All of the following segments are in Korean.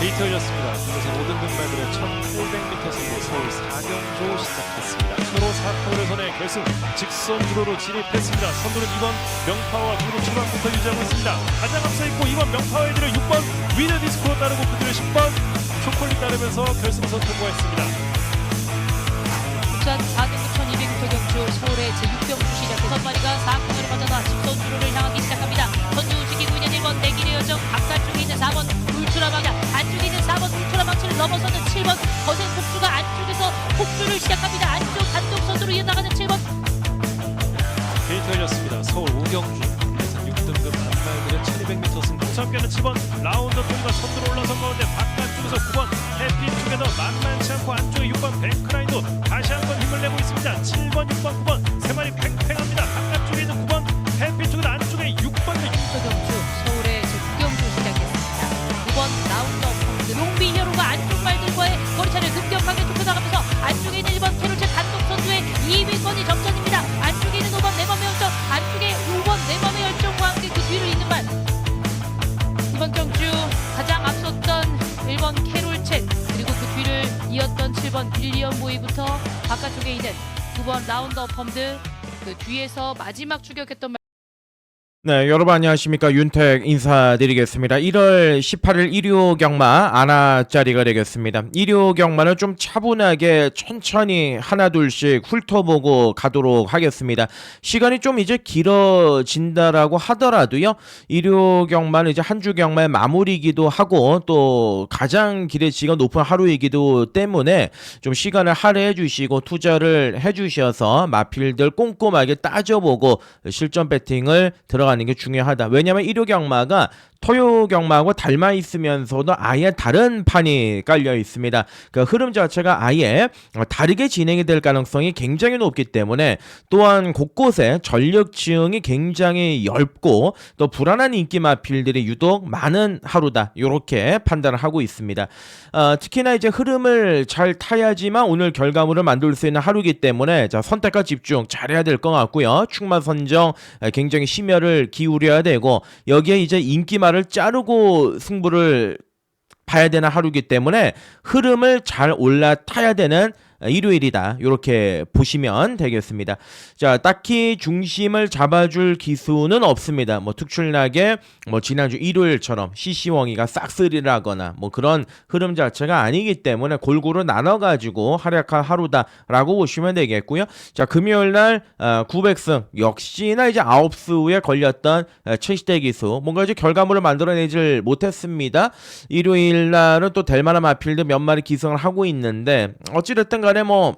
게이트 열렸습니다. 그래서 모든 등반들의 1,800m 승부 서울 4경주 시작했습니다. 프로 4코너를 선해 결승 직선 주로로 진입했습니다. 선두는 2번 명파와 그리고 초반부터 유지하고 있습니다. 가장 앞서 있고 2번 명파와 이들을 6번 위드 디스코로 따르고 그들을 10번 초콜릿 따르면서 결승선 통과했습니다. 부산 4경주 1200m 경주 서울의 제6경주 시작해서 마리가 4코너를 거쳐서 직선 주로를 향하기 시작합니다. 선두 지키고 있는 1번 내길의 여정, 바깥쪽에 있는 4번 울트라망야, 안쪽에 있는 4번 울트라망치를 넘어서는 7번 거센 폭주가 안쪽에서 폭주를 시작합니다. 안쪽 단독 선두로 이어나가는 7번. 게이트 열렸습니다. 서울 5경주 예선 6등급 안말들의 1200m 승부 함께하는 7번 라운더 토니가 선두로 올라선 가운데 바깥쪽에서 9번 해피 쪽에도 만만치 않고 안쪽에 6번 뱅크라인도 다시 한번 힘을 내고 있습니다. 7번, 6번, 9번 세 마리 팽팽합니다. 바깥쪽에 있는 9번 해피 쪽에도 안쪽에 6번 경주 서울의 제9경주 시작했습니다. 9번 라운더 펑드 롱비 히어로가 안쪽 말들과의 거리차를 급격하게 좁혀나가면서 안쪽에 있는 1번 캐롤체 단독 선두의 2위권이 접전입니다. 안쪽에 있는 5번 내맘의 열정, 안쪽에 5번 내맘의 열정과 함께 그 뒤를 잇는 말. 이번 경주 가장 앞섰던 1번 캐롤챗 그리고 그 뒤를 이었던 7번 빌리언 보이부터 바깥쪽에 있는 9번 라운더 펌드 그 뒤에서 마지막 추격했던 말. 네, 여러분 안녕하십니까. 윤택 인사드리겠습니다. 1월 18일 일요 경마 아나짜리가 되겠습니다. 일요 경마는 좀 차분하게 천천히 하나둘씩 훑어보고 가도록 하겠습니다. 시간이 좀 이제 길어진다라고 하더라도요, 일요 경마는 이제 한 주 경마의 마무리이기도 하고 또 가장 기대치가 높은 하루이기도 때문에 좀 시간을 할애해 주시고 투자를 해 주셔서 마필들 꼼꼼하게 따져보고 실전 배팅을 들어가는 게 중요하다. 왜냐하면 일요 경마가 토요 경마하고 닮아 있으면서도 아예 다른 판이 깔려 있습니다. 그 흐름 자체가 아예 다르게 진행이 될 가능성이 굉장히 높기 때문에 또한 곳곳에 전력층이 굉장히 얇고 또 불안한 인기 마필들이 유독 많은 하루다. 이렇게 판단을 하고 있습니다. 특히나 이제 흐름을 잘 타야지만 오늘 결과물을 만들 수 있는 하루이기 때문에 자, 선택과 집중 잘해야 될 것 같고요. 축마 선정 굉장히 심혈을 기울여야 되고 여기에 이제 인기말을 자르고 승부를 봐야 되는 하루이기 때문에 흐름을 잘 올라타야 되는 일요일이다. 이렇게 보시면 되겠습니다. 자, 딱히 중심을 잡아줄 기수는 없습니다. 뭐 특출나게 뭐 지난주 일요일처럼 CC웡이가 싹쓸이를 하거나 뭐 그런 흐름 자체가 아니기 때문에 골고루 나눠가지고 활약한 하루다라고 보시면 되겠고요. 자, 금요일날 900승 역시나 이제 9수에 걸렸던 최시대 기수 뭔가 이제 결과물을 만들어내질 못했습니다. 일요일날은 또 될만한 마필드 몇 마리 기승을 하고 있는데 어찌됐든 간에 뭐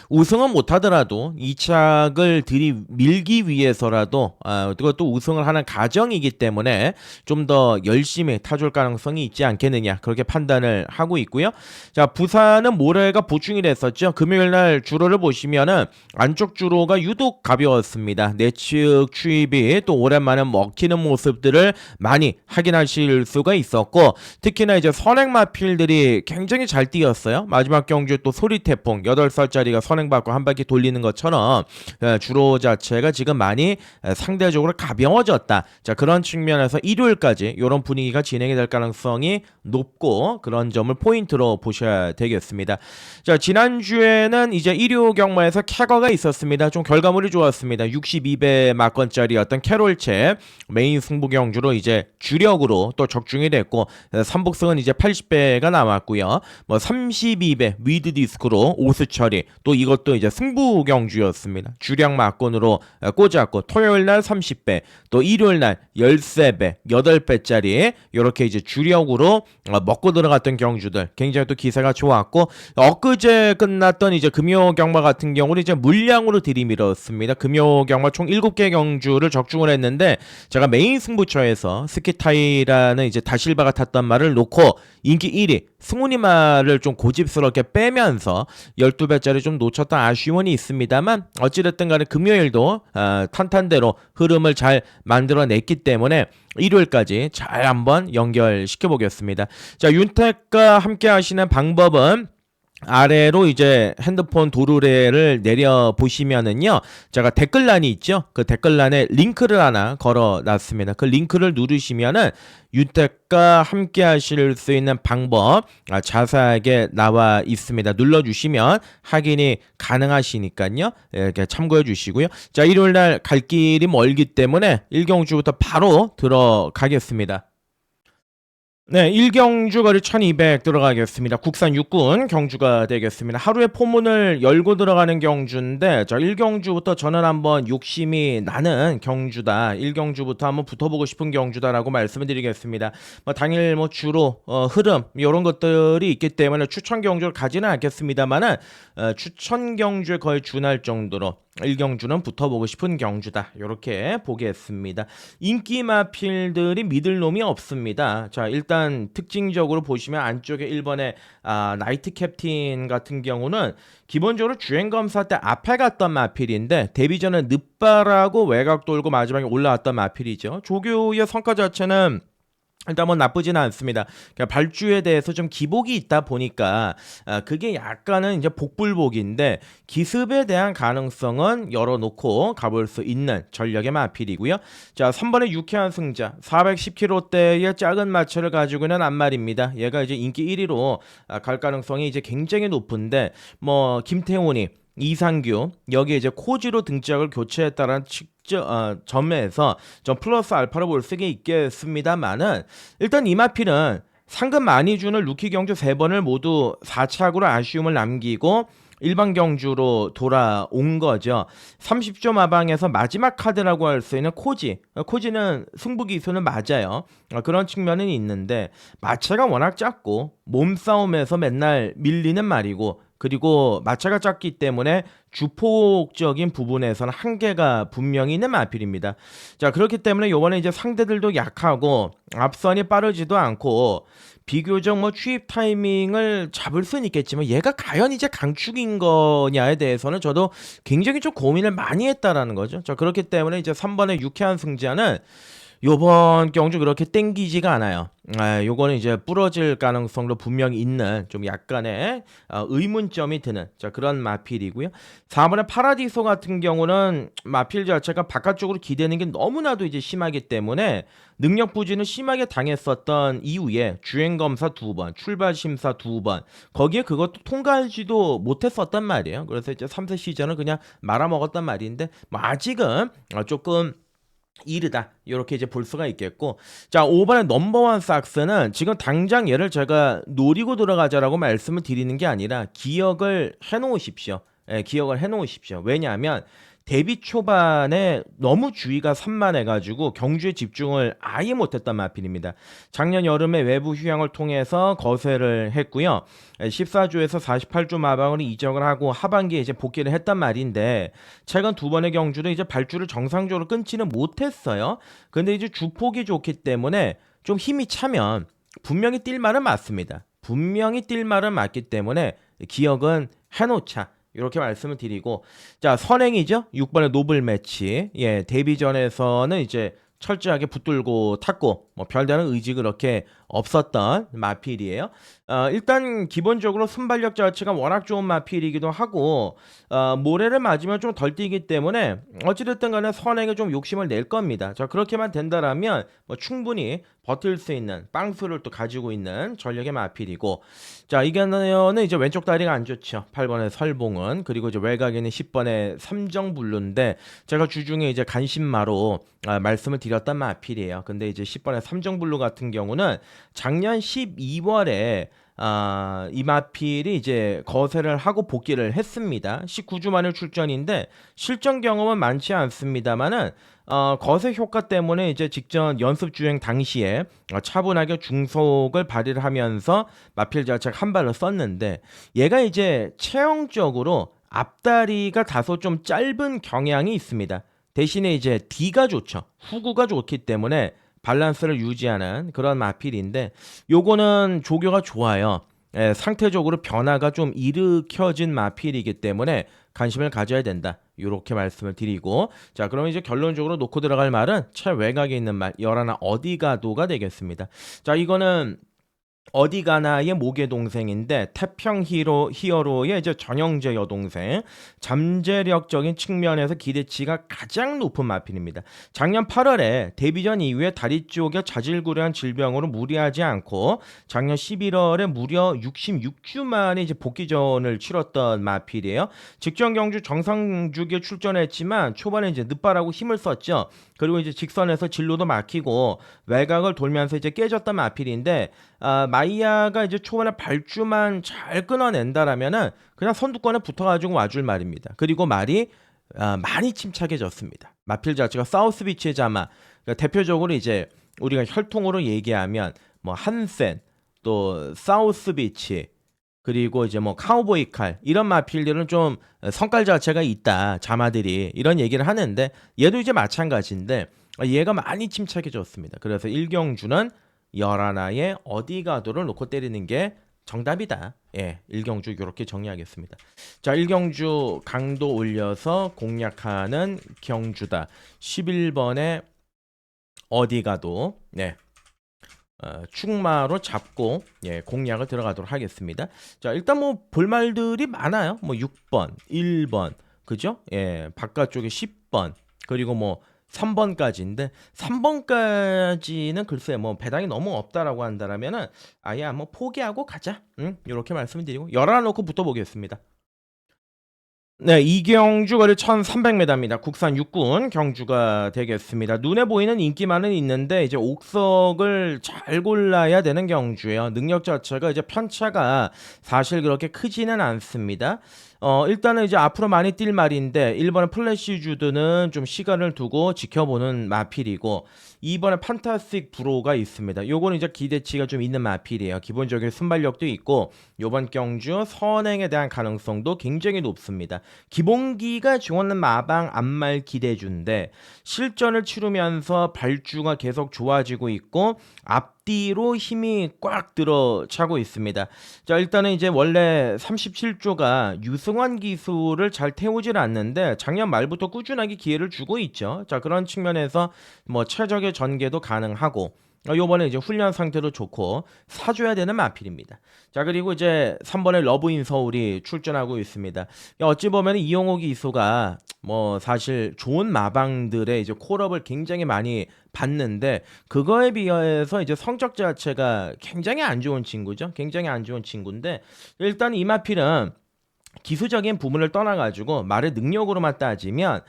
우승은 못하더라도 2착을 들이밀기 위해서라도 그것도 우승을 하는 가정이기 때문에 좀 더 열심히 타줄 가능성이 있지 않겠느냐 그렇게 판단을 하고 있고요. 자, 부산은 모레가 보충이 됐었죠. 금요일날 주로를 보시면은 안쪽 주로가 유독 가벼웠습니다. 내측 추입이 또 오랜만에 먹히는 모습들을 많이 확인하실 수가 있었고 특히나 이제 선행마필들이 굉장히 잘 뛰었어요. 마지막 경주 또 소리태풍 8살짜리 가 선행받고 한 바퀴 돌리는 것처럼 주로 자체가 지금 많이 상대적으로 가벼워졌다. 자, 그런 측면에서 일요일까지 이런 분위기가 진행이 될 가능성이 높고 그런 점을 포인트로 보셔야 되겠습니다. 자, 지난주에는 이제 일요 경마에서 캐거가 있었습니다. 좀 결과물이 좋았습니다. 62배 막건짜리였던 캐롤체 메인 승부 경주로 이제 주력으로 또 적중이 됐고 3복승은 이제 80배가 남았고요. 뭐 32배 위드 디스크로 오수 처리 또 이것도 이제 승부 경주였습니다. 주력 막건으로 꽂았고 토요일날 30배 또 일요일날 13배 8배짜리 이렇게 이제 주력으로 먹고 들어갔던 경주들 굉장히 또 기세가 좋았고 엊그제 끝났던 이제 금요 경마 같은 경우는 이제 물량으로 들이밀었습니다. 금요 경마 총 7개 경주를 적중을 했는데 제가 메인 승부처에서 스키타이라는 이제 다실바가 탔던 말을 놓고 인기 1위 승훈이 말을 좀 고집스럽게 빼면서 12배짜리 좀 놓쳤던 아쉬움이 있습니다만 어찌됐든 간에 금요일도 탄탄대로 흐름을 잘 만들어냈기 때문에 일요일까지 잘 한번 연결시켜 보겠습니다. 자, 윤택과 함께 하시는 방법은 아래로 이제 핸드폰 도르래를 내려 보시면은요, 제가 댓글란이 있죠. 그 댓글란에 링크를 하나 걸어 놨습니다. 그 링크를 누르시면은 윤택과 함께 하실 수 있는 방법 자세하게 나와 있습니다. 눌러주시면 확인이 가능하시니까요. 이렇게 참고해 주시고요. 자, 일요일 날 갈 길이 멀기 때문에 일경주부터 바로 들어가겠습니다. 네, 1경주 거리 1200 들어가겠습니다. 국산 육군 경주가 되겠습니다. 하루에 포문을 열고 들어가는 경주인데, 자, 1경주부터 저는 한번 욕심이 나는 경주다. 1경주부터 한번 붙어보고 싶은 경주다라고 말씀을 드리겠습니다. 뭐 당일 뭐 주로 흐름 이런 것들이 있기 때문에 추천 경주를 가지는 않겠습니다만은 추천 경주에 거의 준할 정도로 1경주는 붙어보고 싶은 경주다. 이렇게 보겠습니다. 인기 마필들이 믿을 놈이 없습니다. 자, 일단 특징적으로 보시면 안쪽에 1번에 나이트 캡틴 같은 경우는 기본적으로 주행검사 때 앞에 갔던 마필인데 데뷔 전에 늪바라고 외곽 돌고 마지막에 올라왔던 마필이죠. 조교의 성과 자체는 일단 뭐 나쁘지는 않습니다. 그러니까 발주에 대해서 좀 기복이 있다 보니까 그게 약간은 이제 복불복인데 기습에 대한 가능성은 열어놓고 가볼 수 있는 전력의 마필이고요. 자, 3번의 유쾌한 승자 410kg대의 작은 마체를 가지고 있는 안말입니다. 얘가 이제 인기 1위로 갈 가능성이 이제 굉장히 높은데 뭐 김태훈이 이상규 여기에 이제 코지로 등짝을 교체했다는 점에서 좀 플러스 알파로 볼 수 있겠습니다만은 일단 이마필은 상금 많이 주는 루키 경주 3번을 모두 4착으로 아쉬움을 남기고 일반 경주로 돌아온 거죠. 30조 마방에서 마지막 카드라고 할 수 있는 코지는 승부 기수는 맞아요. 그런 측면은 있는데 마체가 워낙 작고 몸싸움에서 맨날 밀리는 말이고 그리고 마차가 작기 때문에 주폭적인 부분에서는 한계가 분명히 있는 마필입니다. 자, 그렇기 때문에 요번에 이제 상대들도 약하고 앞선이 빠르지도 않고 비교적 뭐 취입 타이밍을 잡을 수는 있겠지만 얘가 과연 이제 강축인 거냐에 대해서는 저도 굉장히 좀 고민을 많이 했다라는 거죠. 자, 그렇기 때문에 이제 3번의 유쾌한 승자는 요번 경주 그렇게 땡기지가 않아요. 요거는 이제 부러질 가능성도 분명히 있는 좀 약간의 의문점이 드는 그런 마필이고요. 4번의 파라디소 같은 경우는 마필 자체가 바깥쪽으로 기대는 게 너무나도 이제 심하기 때문에 능력 부진을 심하게 당했었던 이후에 주행검사 2번, 출발심사 2번 거기에 그것도 통과하지도 못했었단 말이에요. 그래서 이제 3세 시즌을 그냥 말아먹었단 말인데 뭐 아직은 조금 이르다 이렇게 이제 볼 수가 있겠고, 자 5번의 넘버원 삭스는 지금 당장 얘를 제가 노리고 들어가자라고 말씀을 드리는 게 아니라 기억을 해놓으십시오. 기억을 해놓으십시오. 왜냐하면 데뷔 초반에 너무 주의가 산만해가지고 경주에 집중을 아예 못했던 마필입니다. 작년 여름에 외부 휴양을 통해서 거세를 했고요. 14조에서 48조 마방으로 이적을 하고 하반기에 이제 복귀를 했단 말인데 최근 두 번의 경주도 이제 발주를 정상적으로 끊지는 못했어요. 근데 이제 주폭이 좋기 때문에 좀 힘이 차면 분명히 뛸 말은 맞습니다. 분명히 뛸 말은 맞기 때문에 기억은 해놓자. 이렇게 말씀을 드리고, 자 선행이죠. 6번의 노블 매치. 예, 데뷔전에서는 이제 철저하게 붙들고 탔고 뭐 별다른 의지 그렇게 없었던 마필이에요. 일단 기본적으로 순발력 자체가 워낙 좋은 마필이기도 하고 모래를 맞으면 좀 덜 뛰기 때문에 어찌됐든 간에 선행에 좀 욕심을 낼 겁니다. 자 그렇게만 된다라면 뭐 충분히 버틸 수 있는 빵수를 또 가지고 있는 전력의 마필이고, 자 이게는 이제 왼쪽 다리가 안 좋죠. 8번의 설봉은. 그리고 이제 외곽에는 10번의 삼정블루인데 제가 주중에 이제 간신마로 말씀을 드렸던 마필이에요. 근데 이제 10번의 삼정블루 같은 경우는 작년 12월에 이 마필이 이제 거세를 하고 복귀를 했습니다. 19주 만에 출전인데 실전 경험은 많지 않습니다만은 거세 효과 때문에 이제 직전 연습 주행 당시에 차분하게 중속을 발휘를 하면서 마필 자체가 한 발을 썼는데 얘가 이제 체형적으로 앞다리가 다소 좀 짧은 경향이 있습니다. 대신에 이제 D가 좋죠. 후구가 좋기 때문에 밸런스를 유지하는 그런 마필인데 요거는 조교가 좋아요. 상태적으로 변화가 좀 일으켜진 마필이기 때문에 관심을 가져야 된다. 이렇게 말씀을 드리고, 자 그럼 이제 결론적으로 놓고 들어갈 말은 최외곽에 있는 말 열하나 어디 가도가 되겠습니다. 자 이거는 어디 가나의 모계 동생인데 태평 히어로의 이제 전형제 여동생, 잠재력적인 측면에서 기대치가 가장 높은 마필입니다. 작년 8월에 데뷔전 이후에 다리 쪽에 자질구레한 질병으로 무리하지 않고 작년 11월에 무려 66주 만에 이제 복귀전을 치렀던 마필이에요. 직전 경주 정상주기에 출전했지만 초반에 이제 늦바라고 힘을 썼죠. 그리고 이제 직선에서 진로도 막히고 외곽을 돌면서 이제 깨졌던 마필인데 마이야가 이제 초반에 발주만 잘 끊어낸다라면은 그냥 선두권에 붙어가지고 와줄 말입니다. 그리고 말이 많이 침착해졌습니다. 마필 자체가 사우스비치의 자마, 그러니까 대표적으로 이제 우리가 혈통으로 얘기하면 뭐 한센, 또 사우스비치, 그리고 이제 뭐 카우보이 칼 이런 마필들은 좀 성깔 자체가 있다, 자마들이 이런 얘기를 하는데 얘도 이제 마찬가지인데 얘가 많이 침착해졌습니다. 그래서 1경주는 11화에 어디 가도를 놓고 때리는 게 정답이다. 예, 1경주 이렇게 정리하겠습니다. 자, 1경주 강도 올려서 공략하는 경주다. 11번에 어디 가도 네. 축마로 잡고 예, 공략을 들어가도록 하겠습니다. 자, 일단 뭐 볼말들이 많아요. 뭐 6번, 1번, 그죠? 예, 바깥쪽에 10번, 그리고 뭐 3번까지인데 3번까지는 글쎄 뭐 배당이 너무 없다라고 한다라면은 아예 한번 포기하고 가자. 이렇게 말씀을 드리고 11 놓고 붙어보겠습니다. 네, 이경주 거리 1300m입니다. 국산 육군 경주가 되겠습니다. 눈에 보이는 인기만은 있는데 이제 옥석을 잘 골라야 되는 경주예요. 능력 자체가 이제 편차가 사실 그렇게 크지는 않습니다. 일단은 이제 앞으로 많이 뛸 말인데 1번에 플래시 주드는 좀 시간을 두고 지켜보는 마필이고 2번에 판타스틱 브로가 있습니다. 요거는 이제 기대치가 좀 있는 마필이에요. 기본적인 순발력도 있고 요번 경주 선행에 대한 가능성도 굉장히 높습니다. 기본기가 좋은 마방 안말 기대주인데 실전을 치르면서 발주가 계속 좋아지고 있고 앞뒤로 힘이 꽉 들어차고 있습니다. 자, 일단은 이제 원래 37조가 유승환 기수를 잘 태우질 않는데 작년 말부터 꾸준하게 기회를 주고 있죠. 자, 그런 측면에서 뭐 최적의 전개도 가능하고 요번에 이제 훈련 상태도 좋고 사줘야 되는 마필입니다. 자, 그리고 이제 3번에 러브인 서울이 출전하고 있습니다. 어찌 보면 이용호 기수가 뭐 사실 좋은 마방들의 이제 콜업을 굉장히 많이 봤는데 그거에 비해서 이제 성적 자체가 굉장히 안 좋은 친구죠. 굉장히 안 좋은 친구인데 일단 이 마필은 기술적인 부분을 떠나가지고 말의 능력으로만 따지면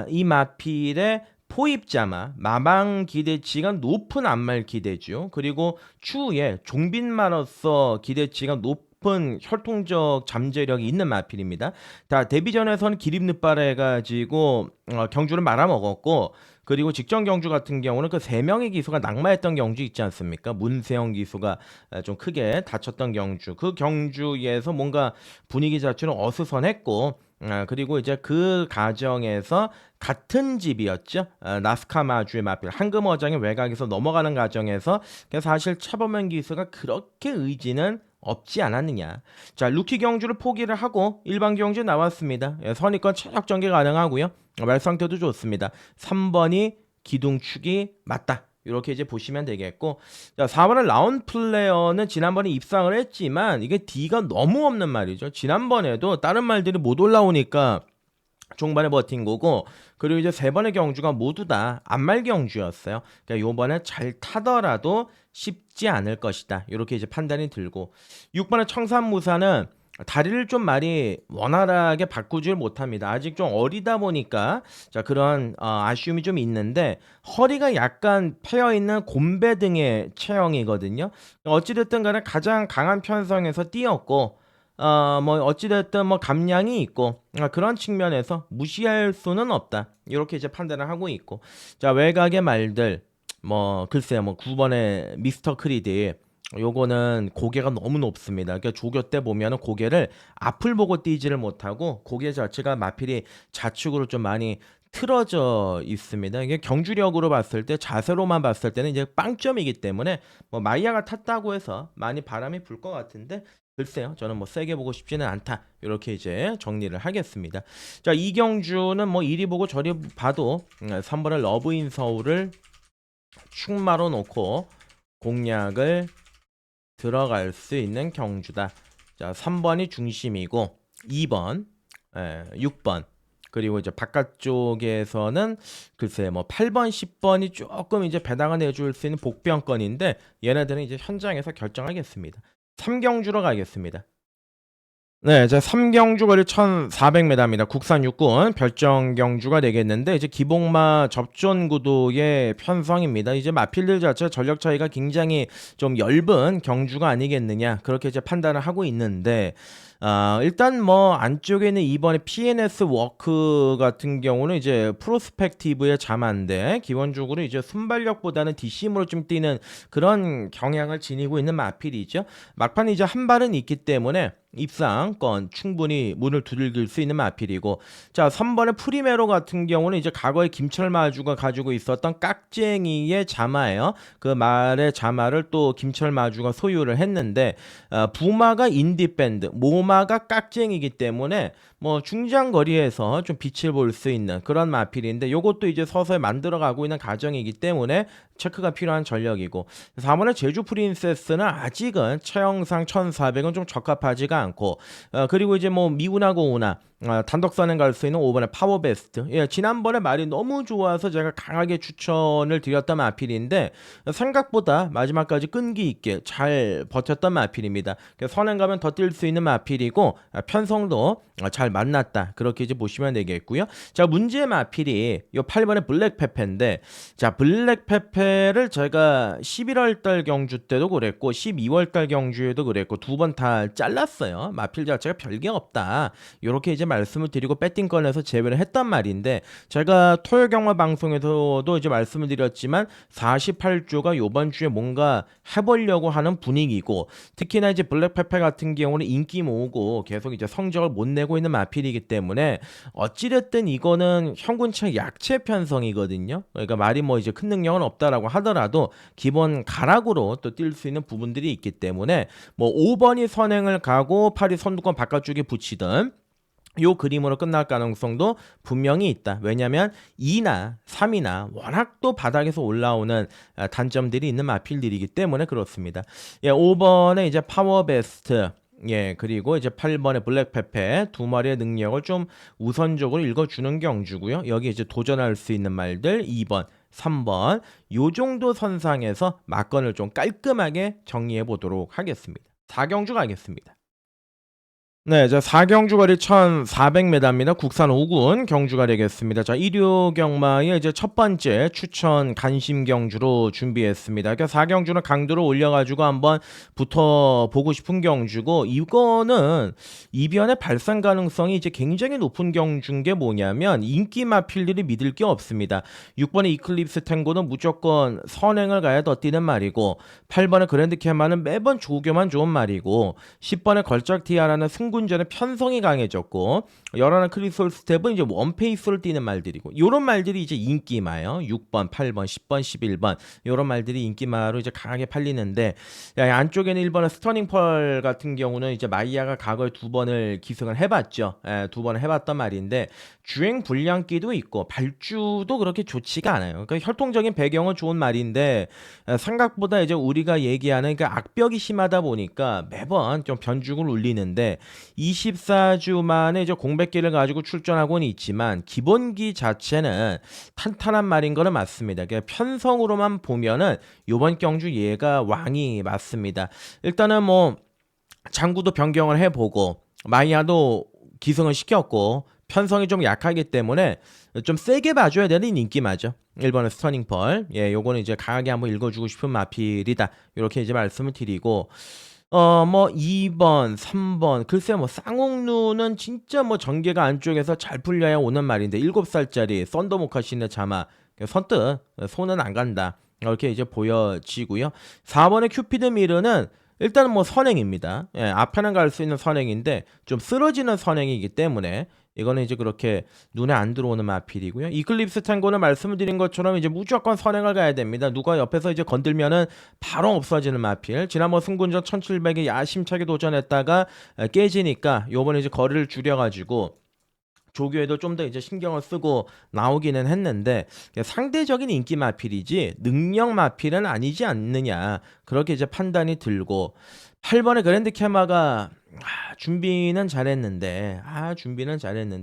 이 마필의 포입자마 마방 기대치가 높은 안말 기대죠. 그리고 추후에 종빈마로서 기대치가 높은 혈통적 잠재력이 있는 마필입니다. 다 데뷔전에서는 기립늦발 해가지고 경주를 말아먹었고 그리고 직전 경주 같은 경우는 그 3명의 기수가 낙마했던 경주 있지 않습니까? 문세영 기수가 좀 크게 다쳤던 경주. 그 경주에서 뭔가 분위기 자체는 어수선했고 그리고 이제 그 과정에서 같은 집이었죠. 나스카마주의 마필 황금어장의 외곽에서 넘어가는 과정에서 사실 차범현 기수가 그렇게 의지는 없지 않았느냐. 자, 루키 경주를 포기를 하고 일반 경주 나왔습니다. 선입권 체력 전개 가능하고요. 말 상태도 좋습니다. 3번이 기둥축이 맞다. 이렇게 이제 보시면 되겠고, 자, 4번은 라운 플레어는 지난번에 입상을 했지만 이게 D가 너무 없는 말이죠. 지난번에도 다른 말들이 못 올라오니까 종반에 버틴 거고, 그리고 이제 3번의 경주가 모두 다 안말 경주였어요. 그러니까 요번에 잘 타더라도 쉽지 않을 것이다. 이렇게 이제 판단이 들고, 6번의 청산무사는 다리를 좀 많이 원활하게 바꾸질 못합니다. 아직 좀 어리다 보니까 자, 그런 아쉬움이 좀 있는데 허리가 약간 패여있는 곰배 등의 체형이거든요. 어찌됐든 간에 가장 강한 편성에서 뛰었고 뭐 어찌됐든 뭐 감량이 있고 그런 측면에서 무시할 수는 없다. 이렇게 이제 판단을 하고 있고, 자, 외곽의 말들 뭐 글쎄요, 뭐 9번의 미스터 크리디 요거는 고개가 너무 높습니다. 그러니까 조교 때 보면은 고개를 앞을 보고 뛰지를 못하고 고개 자체가 마필이 좌측으로 좀 많이 틀어져 있습니다. 이게 경주력으로 봤을 때 자세로만 봤을 때는 이제 빵점이기 때문에 뭐 마이야가 탔다고 해서 많이 바람이 불 것 같은데 글쎄요, 저는 뭐 세게 보고 싶지는 않다. 이렇게 이제 정리를 하겠습니다. 자, 이경주는 뭐 이리 보고 저리 봐도 3번의 러브인 서울을 축마로 놓고 공략을 들어갈 수 있는 경주다. 자, 3번이 중심이고 2번, 6번 그리고 이제 바깥쪽에서는 글쎄 뭐 8번, 10번이 조금 이제 배당을 내줄 수 있는 복병권인데 얘네들은 이제 현장에서 결정하겠습니다. 3경주로 가겠습니다. 네, 자 3경주 거리 1,400m입니다. 국산 육군 별정 경주가 되겠는데 이제 기복마 접전 구도의 편성입니다. 이제 마필들 자체 전력 차이가 굉장히 좀 엷은 경주가 아니겠느냐 그렇게 이제 판단을 하고 있는데 일단 뭐 안쪽에 있는 이번에 PNS 워크 같은 경우는 이제 프로스펙티브의 자만데 기본적으로 이제 순발력보다는 뒷심으로 좀 뛰는 그런 경향을 지니고 있는 마필이죠. 막판 이제 한 발은 있기 때문에 입상권 충분히 문을 두들길 수 있는 마필이고 자 3번의 프리메로 같은 경우는 이제 과거에 김철 마주가 가지고 있었던 깍쟁이의 자마예요. 그 말의 자마를 또 김철 마주가 소유를 했는데 부마가 인디밴드 모마가 깍쟁이기 때문에 뭐 중장거리에서 좀 빛을 볼 수 있는 그런 마필인데 요것도 이제 서서히 만들어가고 있는 과정이기 때문에 체크가 필요한 전력이고 4번의 제주 프린세스는 아직은 체형상 1400은 좀 적합하지가 않고 그리고 이제 뭐 미운하고 오나 단독선행 갈 수 있는 5번의 파워베스트. 예, 지난번에 말이 너무 좋아서 제가 강하게 추천을 드렸던 마필인데 생각보다 마지막까지 끈기 있게 잘 버텼던 마필입니다. 선행 가면 더 뛸 수 있는 마필이고 편성도 잘 만났다. 그렇게 이제 보시면 되겠고요. 자, 문제의 마필이 요 8번의 블랙페페인데 자, 블랙페페를 제가 11월 달 경주 때도 그랬고 12월 달 경주에도 그랬고 두 번 다 잘랐어요. 마필 자체가 별게 없다. 요렇게 이제 말씀을 드리고 배팅권에서 제외를 했단 말인데 제가 토요 경마 방송에서도 이제 말씀을 드렸지만 48조가 요번 주에 뭔가 해보려고 하는 분위기고 특히나 이제 블랙페페 같은 경우는 인기 모으고 계속 이제 성적을 못 내고 있는 마필이기 때문에 어찌됐든 이거는 현군체 약체 편성이거든요. 그러니까 말이 뭐 이제 큰 능력은 없다라고 하더라도 기본 가락으로 또 뛸 수 있는 부분들이 있기 때문에 뭐 5번이 선행을 가고 8이 선두권 바깥쪽에 붙이든 요 그림으로 끝날 가능성도 분명히 있다. 왜냐하면 2나 3이나 워낙 또 바닥에서 올라오는 단점들이 있는 마필들이기 때문에 그렇습니다. 예, 5번에 이제 파워베스트 예, 그리고 이제 8번의 블랙페페 두 마리의 능력을 좀 우선적으로 읽어주는 경주고요. 여기 이제 도전할 수 있는 말들 2번, 3번 요 정도 선상에서 막건을 좀 깔끔하게 정리해 보도록 하겠습니다. 4경주 가겠습니다. 네, 자 4경주 거리 1,400m입니다. 국산 5군 경주가 되겠습니다. 자 1호 경마의 이제 첫 번째 추천 간심 경주로 준비했습니다. 그러니까 4경주는 강도를 올려가지고 한번 붙어보고 싶은 경주고 이거는 이변의 발생 가능성이 이제 굉장히 높은 경주인 게 뭐냐면 인기 마필들이 믿을 게 없습니다. 6번의 이클립스 탱고는 무조건 선행을 가야 더 뛰는 말이고 8번의 그랜드 캐마는 매번 조교만 좋은 말이고 10번의 걸작 티아라는 승군전의 편성이 강해졌고 11의 크리솔 스텝은 이제 원페이스를 뛰는 말들이고 요런 말들이 이제 인기마요. 6번, 8번, 10번, 11번 요런 말들이 인기마로 이제 강하게 팔리는데 안쪽에는 1번의 스터닝 펄 같은 경우는 이제 마이야가 과거에 2번을 기승을 해봤죠. 두 번을 해봤단 말인데 주행 불량기도 있고 발주도 그렇게 좋지가 않아요. 그러니까 혈통적인 배경은 좋은 말인데 생각보다 이제 우리가 얘기하는 그 악벽이 심하다 보니까 매번 좀 변죽을 울리는데 24주 만에 이제 공백기를 가지고 출전하고는 있지만 기본기 자체는 탄탄한 말인 거는 맞습니다. 그러니까 편성으로만 보면은 요번 경주 얘가 왕이 맞습니다. 일단은 뭐 장구도 변경을 해보고 마이야도 기승을 시켰고 편성이 좀 약하기 때문에 좀 세게 봐줘야 되는 인기마죠. 1번의 스터닝 펄. 예, 요거는 이제 강하게 한번 읽어주고 싶은 마필이다. 이렇게 이제 말씀을 드리고 뭐 2번, 3번 글쎄 뭐 쌍옥루는 진짜 뭐 전개가 안쪽에서 잘 풀려야 오는 말인데 7살짜리 썬더모카신의 자마 선뜻 손은 안 간다. 이렇게 이제 보여지고요. 4번의 큐피드 미르는 일단은 뭐 선행입니다. 예, 앞에는 갈 수 있는 선행인데 좀 쓰러지는 선행이기 때문에 이거는 이제 그렇게 눈에 안 들어오는 마필이고요. 이클립스 탱고는 말씀을 드린 것처럼 이제 무조건 선행을 가야 됩니다. 누가 옆에서 이제 건들면은 바로 없어지는 마필. 지난번 승군전 1700에 야심차게 도전했다가 깨지니까 요번에 이제 거리를 줄여가지고 조교에도 좀 더 이제 신경을 쓰고 나오기는 했는데 상대적인 인기 마필이지 능력 마필은 아니지 않느냐 그렇게 이제 판단이 들고 8번의 그랜드 캐마가 준비는 잘했는데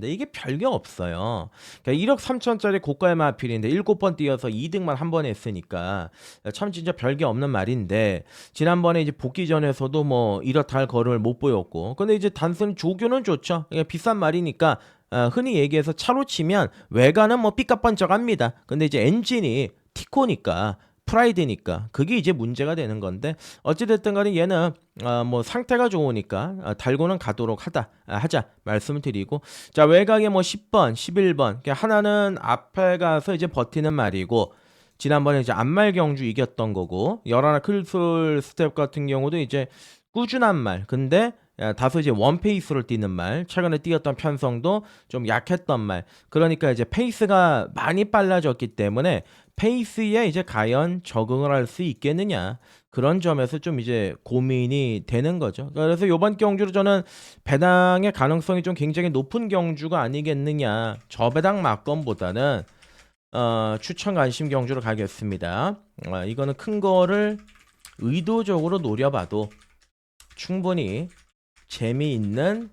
이게 별게 없어요. 그러니까 1억 3천짜리 고가의 마필인데 7번 뛰어서 2등만 한 번 했으니까 참 진짜 별게 없는 말인데 지난번에 이제 복귀전에서도 뭐 이렇다 할 걸음을 못 보였고 근데 이제 단순히 조교는 좋죠. 그러니까 비싼 말이니까 흔히 얘기해서 차로 치면 외관은 뭐 삐까뻔쩍합니다. 근데 이제 엔진이 티코니까 프라이드니까 그게 이제 문제가 되는 건데 어찌됐든 간에 얘는 뭐 상태가 좋으니까 달고는 가도록 하자 말씀을 드리고 자 외곽에 뭐 10번 11번 하나는 앞에 가서 이제 버티는 말이고 지난번에 이제 안말 경주 이겼던 거고 열하나 클술 스텝 같은 경우도 이제 꾸준한 말 근데 다소 이제 원페이스로 뛰는 말 최근에 뛰었던 편성도 좀 약했던 말 그러니까 이제 페이스가 많이 빨라졌기 때문에 페이스에 이제 과연 적응을 할 수 있겠느냐 그런 점에서 좀 이제 고민이 되는 거죠. 그래서 이번 경주로 저는 배당의 가능성이 좀 굉장히 높은 경주가 아니겠느냐 저배당 막건보다는 추천 관심 경주로 가겠습니다. 이거는 큰 거를 의도적으로 노려봐도 충분히 재미있는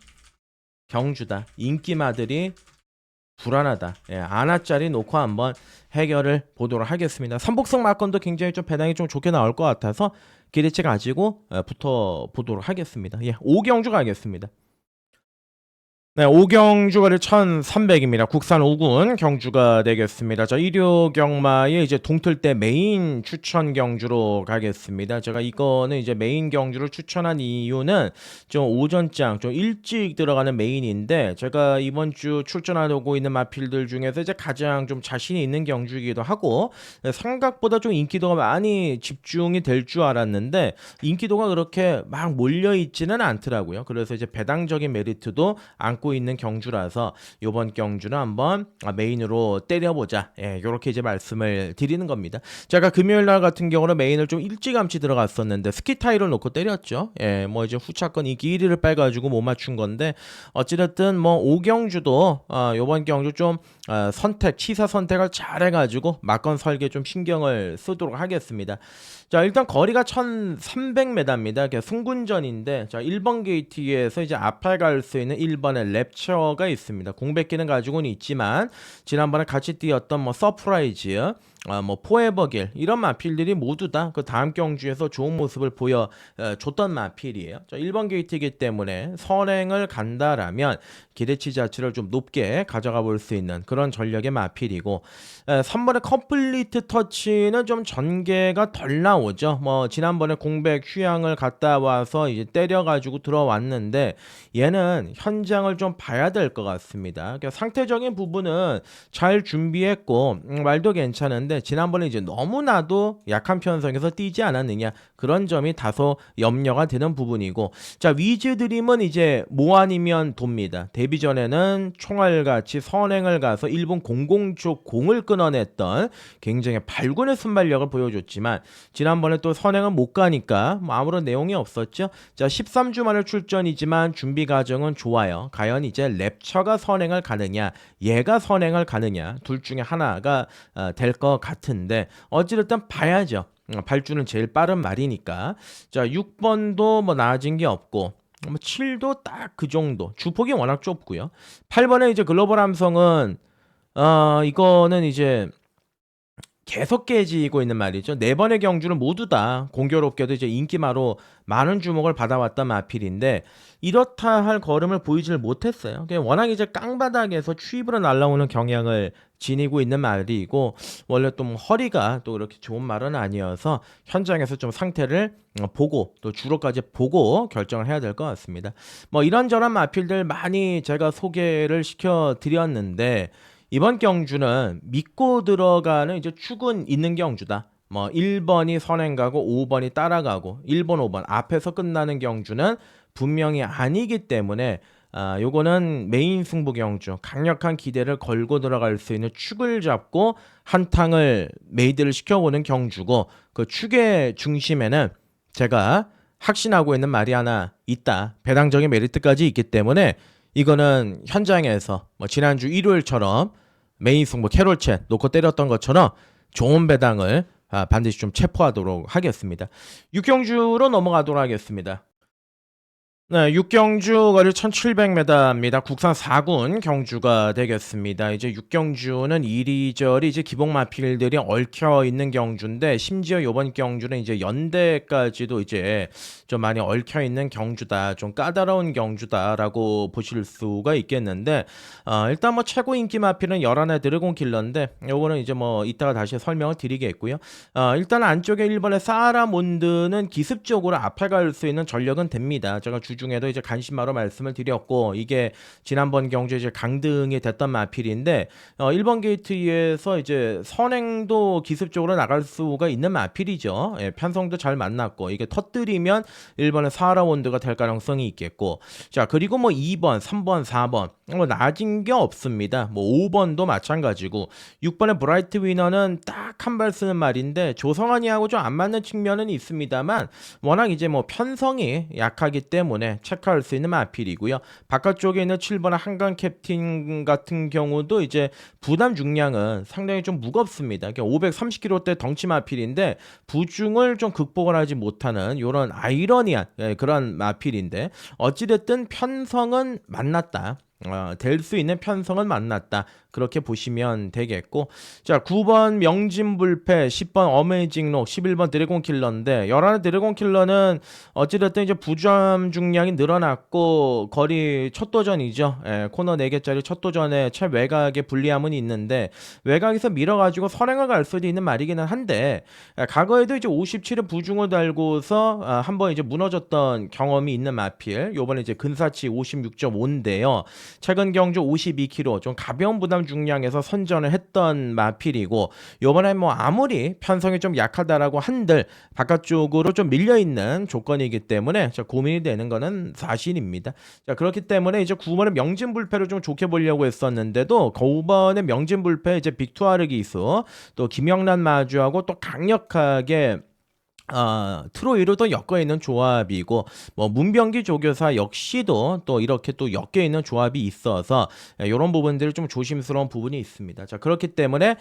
경주다. 인기마들이 불안하다. 아나짜리 놓고 한번 해결을 보도록 하겠습니다. 삼복승 막건도 굉장히 좀 배당이 좀 좋게 나올 것 같아서 기대치 가지고 붙어 보도록 하겠습니다. 5경주 가겠습니다. 네, 5경주가 1300입니다. 국산 5군 경주가 되겠습니다. 자, 일요 경마의 이제 동틀대 메인 추천 경주로 가겠습니다. 제가 이거는 이제 메인 경주를 추천한 이유는 좀 오전장 좀 일찍 들어가는 메인인데 제가 이번 주 출전하고 있는 마필들 중에서 이제 가장 좀 자신이 있는 경주이기도 하고 생각보다 좀 인기도가 많이 집중이 될 줄 알았는데 인기도가 그렇게 막 몰려 있지는 않더라고요. 그래서 이제 배당적인 메리트도 안고 있는 경주라서 이번 경주는 한번 메인으로 때려보자 이렇게 이제 말씀을 드리는 겁니다. 제가 금요일날 같은 경우는 메인을 좀 일찌감치 들어갔었는데 스키타이를 놓고 때렸죠. 뭐 이제 후차권 이기 1위를 빼가지고 못 맞춘 건데 어찌됐든 뭐 5경주도 이번 경주 좀 치사 선택을 잘 해가지고 막건 설계 좀 신경을 쓰도록 하겠습니다. 자 일단 거리가 1300m입니다. 승군전인데 자 1번 게이트에서 이제 앞에 갈 수 있는 1번의 랩처가 있습니다. 공백기는 가지고는 있지만 지난번에 같이 뛰었던 뭐 서프라이즈 뭐 포에버길 이런 마필들이 모두 다 그 다음 경주에서 좋은 모습을 보여줬던 마필이에요. 자 1번 게이트이기 때문에 선행을 간다라면 기대치 자체를 좀 높게 가져가 볼 수 있는 그런 전력의 마필이고 3번의 컴플리트 터치는 좀 전개가 덜 나오죠. 뭐 지난번에 공백 휴양을 갔다 와서 이제 때려가지고 들어왔는데 얘는 현장을 좀 봐야 될 것 같습니다. 그러니까 상태적인 부분은 잘 준비했고 말도 괜찮은데 지난번에 이제 너무나도 약한 편성에서 뛰지 않았느냐 그런 점이 다소 염려가 되는 부분이고 자 위즈 드림은 이제 뭐 아니면 돕니다. 데뷔 전에는 총알같이 선행을 가서 1분 00초 공을 끊어냈던 굉장히 발군의 순발력을 보여줬지만 지난번에 또 선행은 못 가니까 뭐 아무런 내용이 없었죠. 자 13주 만에 출전이지만 준비 과정은 좋아요. 과연 이제 랩처가 선행을 가느냐 얘가 선행을 가느냐 둘 중에 하나가 될 것 같은데 어찌됐든 봐야죠. 발주는 제일 빠른 말이니까 자 6번도 뭐 나아진 게 없고 7도 딱 그 정도 주폭이 워낙 좁고요. 8번에 이제 글로벌 함성은 이거는 이제 계속 깨지고 있는 말이죠. 4번의 경주는 모두 다 공교롭게도 이제 인기마로 많은 주목을 받아왔던 마필인데 이렇다 할 걸음을 보이질 못했어요. 워낙 이제 깡바닥에서 추입으로 날라오는 경향을 지니고 있는 말이고 원래 또 뭐 허리가 또 그렇게 좋은 말은 아니어서 현장에서 좀 상태를 보고 또 주로까지 보고 결정을 해야 될 것 같습니다. 뭐 이런저런 마필들 많이 제가 소개를 시켜드렸는데 이번 경주는 믿고 들어가는 이제 축은 있는 경주다. 뭐 1번이 선행 가고 5번이 따라가고 1번 5번 앞에서 끝나는 경주는 분명히 아니기 때문에 요거는 메인 승부 경주 강력한 기대를 걸고 들어갈 수 있는 축을 잡고 한탕을 메이드를 시켜보는 경주고 그 축의 중심에는 제가 확신하고 있는 말이 하나 있다. 배당적인 메리트까지 있기 때문에 이거는 현장에서 뭐 지난주 일요일처럼 메인 승부 캐롤챗 놓고 때렸던 것처럼 좋은 배당을 반드시 좀 체포하도록 하겠습니다. 6경주로 넘어가도록 하겠습니다. 네, 6경주 거리 1700m입니다. 국산 4군 경주가 되겠습니다. 이제 6경주는 이리저리 이제 기복 마필들이 얽혀 있는 경주인데, 심지어 이번 경주는 이제 연대까지도 이제 좀 많이 얽혀 있는 경주다, 좀 까다로운 경주다라고 보실 수가 있겠는데, 일단 뭐 최고 인기 마필은 11의 드래곤 킬러인데, 요거는 이제 뭐 이따가 다시 설명을 드리겠고요. 일단 안쪽에 1번의 사라몬드는 기습적으로 앞에 갈 수 있는 전력은 됩니다. 제가 주중에도 이제 간신마로 말씀을 드렸고, 이게 지난번 경주에 이제 강등이 됐던 마필인데, 1번 게이트에서 이제 선행도 기습적으로 나갈 수가 있는 마필이죠. 예, 편성도 잘 만났고, 이게 터뜨리면 1번의 사라몬드가 될 가능성이 있겠고, 자, 그리고 뭐 2번, 3번, 4번 뭐 낮은 게 없습니다. 뭐 5번도 마찬가지고, 6번의 브라이트 위너는 딱 한 발 쓰는 말인데 조성환이하고 좀 안 맞는 측면은 있습니다만, 워낙 이제 뭐 편성이 약하기 때문에 체크할 수 있는 마필이고요. 바깥쪽에 있는 7번의 한강 캡틴 같은 경우도 이제 부담 중량은 상당히 좀 무겁습니다. 530kg대 덩치 마필인데 부중을 좀 극복을 하지 못하는 이런 아이러니한 그런 마필인데, 어찌됐든 편성은 만났다. 될 수 있는 편성은 만났다, 그렇게 보시면 되겠고, 자, 9번 명진불패, 10번 어메이징록, 11번 드래곤 킬러인데, 11의 드래곤 킬러는 어찌됐든 이제 부점 중량이 늘어났고 거리 첫 도전이죠. 코너 4개짜리 첫 도전에 최외곽의 불리함은 있는데, 외곽에서 밀어가지고 선행을 갈 수도 있는 말이기는 한데, 과거에도 이제 57의 부중을 달고서 한번 이제 무너졌던 경험이 있는 마필, 요번에 이제 근사치 56.5인데요. 최근 경주 52kg 좀 가벼운 부담 중량에서 선전을 했던 마필이고, 요번에 뭐 아무리 편성이 좀 약하다라고 한들 바깥쪽으로 좀 밀려있는 조건이기 때문에 고민이 되는 거는 사실입니다. 자, 그렇기 때문에 이제 9번의 명진불패를 좀 좋게 보려고 했었는데도, 9번의 명진불패 이제 빅투아르 기수, 또 김영란 마주하고 또 강력하게 트로이로도 엮여 있는 조합이고, 뭐 문병기 조교사 역시도 또 이렇게 또 엮여 있는 조합이 있어서 이런 부분들이 좀 조심스러운 부분이 있습니다. 자, 그렇기 때문에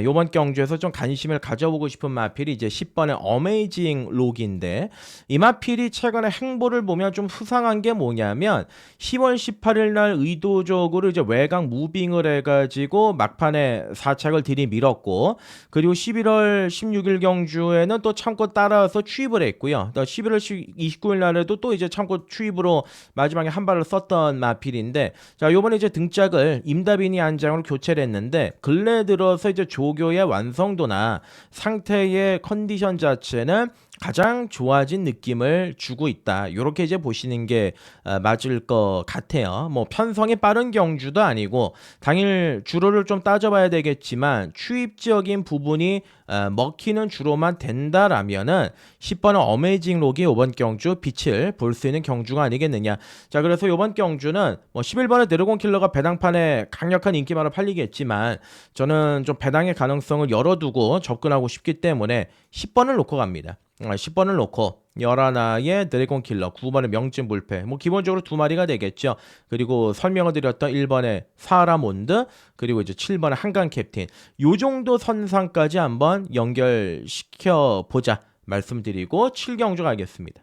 이번 경주에서 좀 관심을 가져보고 싶은 마필이 이제 10번의 어메이징 록인데, 이 마필이 최근에 행보를 보면 좀 수상한 게 뭐냐면, 10월 18일 날 의도적으로 이제 외곽 무빙을 해가지고 막판에 4착을 들이밀었고, 그리고 11월 16일 경주에는 또 참고 따라서 추입을 했고요. 또 11월 29일 날에도 또 이제 참고 추입으로 마지막에 한 발을 썼던 마필인데, 자, 요번에 이제 등짝을 임다빈이 안장으로 교체를 했는데, 근래 들어서 이제 조교의 완성도나 상태의 컨디션 자체는 가장 좋아진 느낌을 주고 있다, 이렇게 이제 보시는 게 맞을 것 같아요. 뭐 편성이 빠른 경주도 아니고, 당일 주로를 좀 따져봐야 되겠지만 추입적인 부분이 먹히는 주로만 된다라면은 10번은 어메이징 록이 이번 경주 빛을 볼 수 있는 경주가 아니겠느냐. 자, 그래서 이번 경주는 뭐 11번의 드래곤 킬러가 배당판에 강력한 인기만을 팔리겠지만, 저는 좀 배당의 가능성을 열어두고 접근하고 싶기 때문에 10번을 놓고 갑니다. 10번을 놓고 11의 드래곤 킬러, 9번의 명진불패, 뭐 기본적으로 두 마리가 되겠죠. 그리고 설명을 드렸던 1번의 사라몬드, 그리고 이제 7번의 한강 캡틴, 요 정도 선상까지 한번 연결시켜 보자 말씀드리고 7경주 가겠습니다.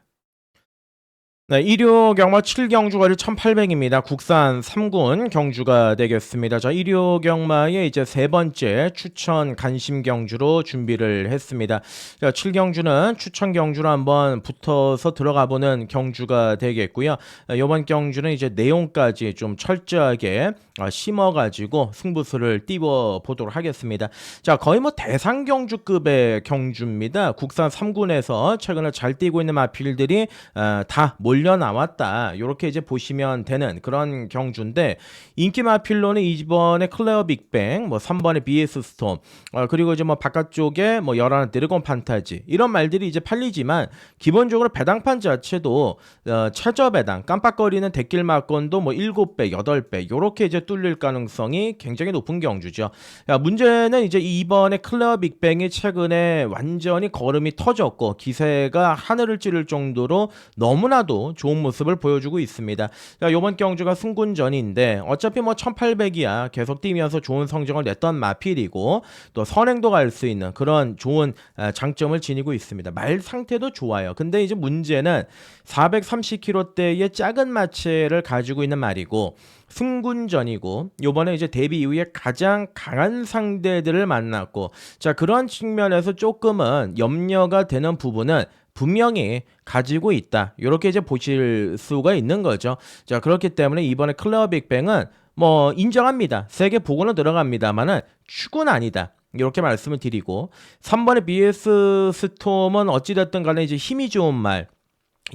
네, 1호 경마 7경주 거리 1800입니다. 국산 3군 경주가 되겠습니다. 자, 1호 경마의 이제 세 번째 추천 간심 경주로 준비를 했습니다. 자, 7경주는 추천 경주로 한번 붙어서 들어가 보는 경주가 되겠고요. 이번 경주는 이제 내용까지 좀 철저하게 심어가지고 승부수를 띄워 보도록 하겠습니다. 자, 거의 뭐 대상 경주급의 경주입니다. 국산 3군에서 최근에 잘 뛰고 있는 마필들이 다 몰려 나왔다, 이렇게 이제 보시면 되는 그런 경주인데, 인기 마필로는 이번에 클레어 빅뱅, 뭐 3번의 BS 스톰, 그리고 이제 뭐 바깥쪽에 뭐 11 드래곤 판타지, 이런 말들이 이제 팔리지만, 기본적으로 배당판 자체도 최저 배당 깜빡거리는 대길 막건도 뭐 7배, 8배 이렇게 이제 뚫릴 가능성이 굉장히 높은 경주죠. 야, 문제는 이제 이번에 클레어 빅뱅이 최근에 완전히 걸음이 터졌고 기세가 하늘을 찌를 정도로 너무나도 매우 좋은 모습을 보여주고 있습니다. 자, 이번 경주가 승군전인데 어차피 뭐 1800이야 계속 뛰면서 좋은 성적을 냈던 마필이고 또 선행도 갈 수 있는 그런 좋은 장점을 지니고 있습니다. 말 상태도 좋아요. 근데 이제 문제는 430kg대의 작은 마체를 가지고 있는 말이고 승군전이고 요번에 이제 데뷔 이후에 가장 강한 상대들을 만났고 자 그런 측면에서 조금은 염려가 되는 부분은 분명히 가지고 있다. 이렇게 이제 보실 수가 있는 거죠. 자 그렇기 때문에 이번에 클레어 빅뱅은 뭐 인정합니다. 세게 보고는 들어갑니다만은 축은 아니다. 이렇게 말씀을 드리고 3번의 BS 스톰은 어찌됐든 간에 이제 힘이 좋은 말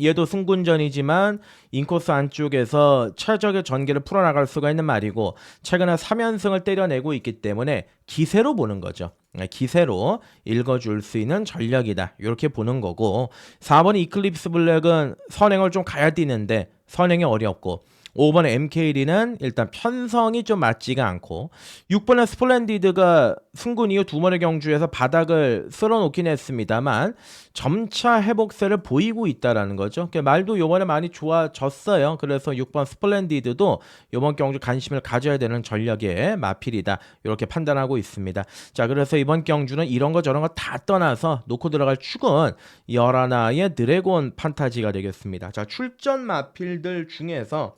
얘도 승군전이지만 인코스 안쪽에서 최적의 전개를 풀어나갈 수가 있는 말이고 최근에 3연승을 때려내고 있기 때문에 기세로 보는 거죠. 기세로 읽어줄 수 있는 전력이다. 이렇게 보는 거고 4번 이클립스 블랙은 선행을 좀 가야 뛰는데 선행이 어렵고 5번의 MK리는 일단 편성이 좀 맞지가 않고 6번의 스플렌디드가 승군 이후 두 번의 경주에서 바닥을 쓸어놓긴 했습니다만 점차 회복세를 보이고 있다라는 거죠. 말도 이번에 많이 좋아졌어요. 그래서 6번 스플렌디드도 이번 경주 관심을 가져야 되는 전력의 마필이다. 이렇게 판단하고 있습니다. 자, 그래서 이번 경주는 이런 거 저런 거 다 떠나서 놓고 들어갈 축은 11의 드래곤 판타지가 되겠습니다. 자, 출전 마필들 중에서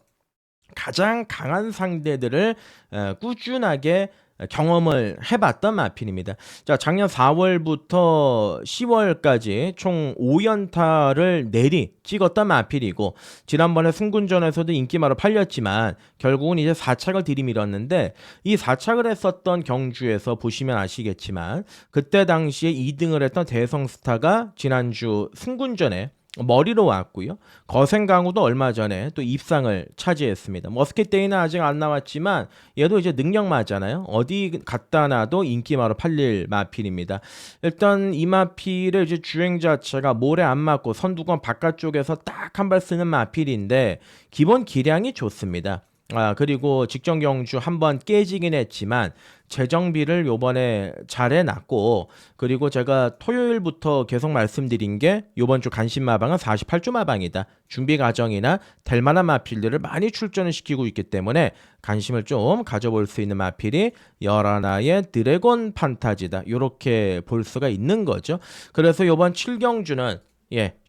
가장 강한 상대들을 꾸준하게 경험을 해봤던 마필입니다. 자, 작년 4월부터 10월까지 총 5연타를 내리 찍었던 마필이고 지난번에 승군전에서도 인기마로 팔렸지만 결국은 이제 4착을 들이밀었는데 이 4착을 했었던 경주에서 보시면 아시겠지만 그때 당시에 2등을 했던 대성스타가 지난주 승군전에 머리로 왔고요. 거센강우도 얼마 전에 또 입상을 차지했습니다. 머스켓데이는 아직 안 나왔지만 얘도 이제 능력마잖아요. 어디 갖다 놔도 인기마로 팔릴 마필입니다. 일단 이 마필의 이제 주행 자체가 모래 안 맞고 선두권 바깥쪽에서 딱 한 발 쓰는 마필인데 기본 기량이 좋습니다. 그리고 직전 경주 한번 깨지긴 했지만 재정비를 요번에 잘 해놨고 그리고 제가 토요일부터 계속 말씀드린 게 요번 주 간신 마방은 48주 마방이다. 준비 과정이나 될 만한 마필들을 많이 출전을 시키고 있기 때문에 관심을 좀 가져볼 수 있는 마필이 11의 드래곤 판타지다. 이렇게 볼 수가 있는 거죠. 그래서 요번 7경주는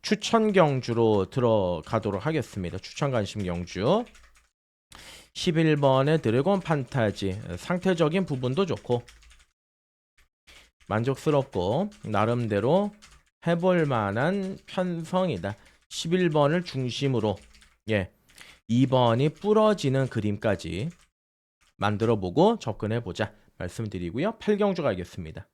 추천 경주로 들어가도록 하겠습니다. 추천 관심 경주 11번의 드래곤 판타지 상태적인 부분도 좋고 만족스럽고 나름대로 해볼 만한 편성이다. 11번을 중심으로 2번이 부러지는 그림까지 만들어보고 접근해보자 말씀드리고요. 8경주 가겠습니다.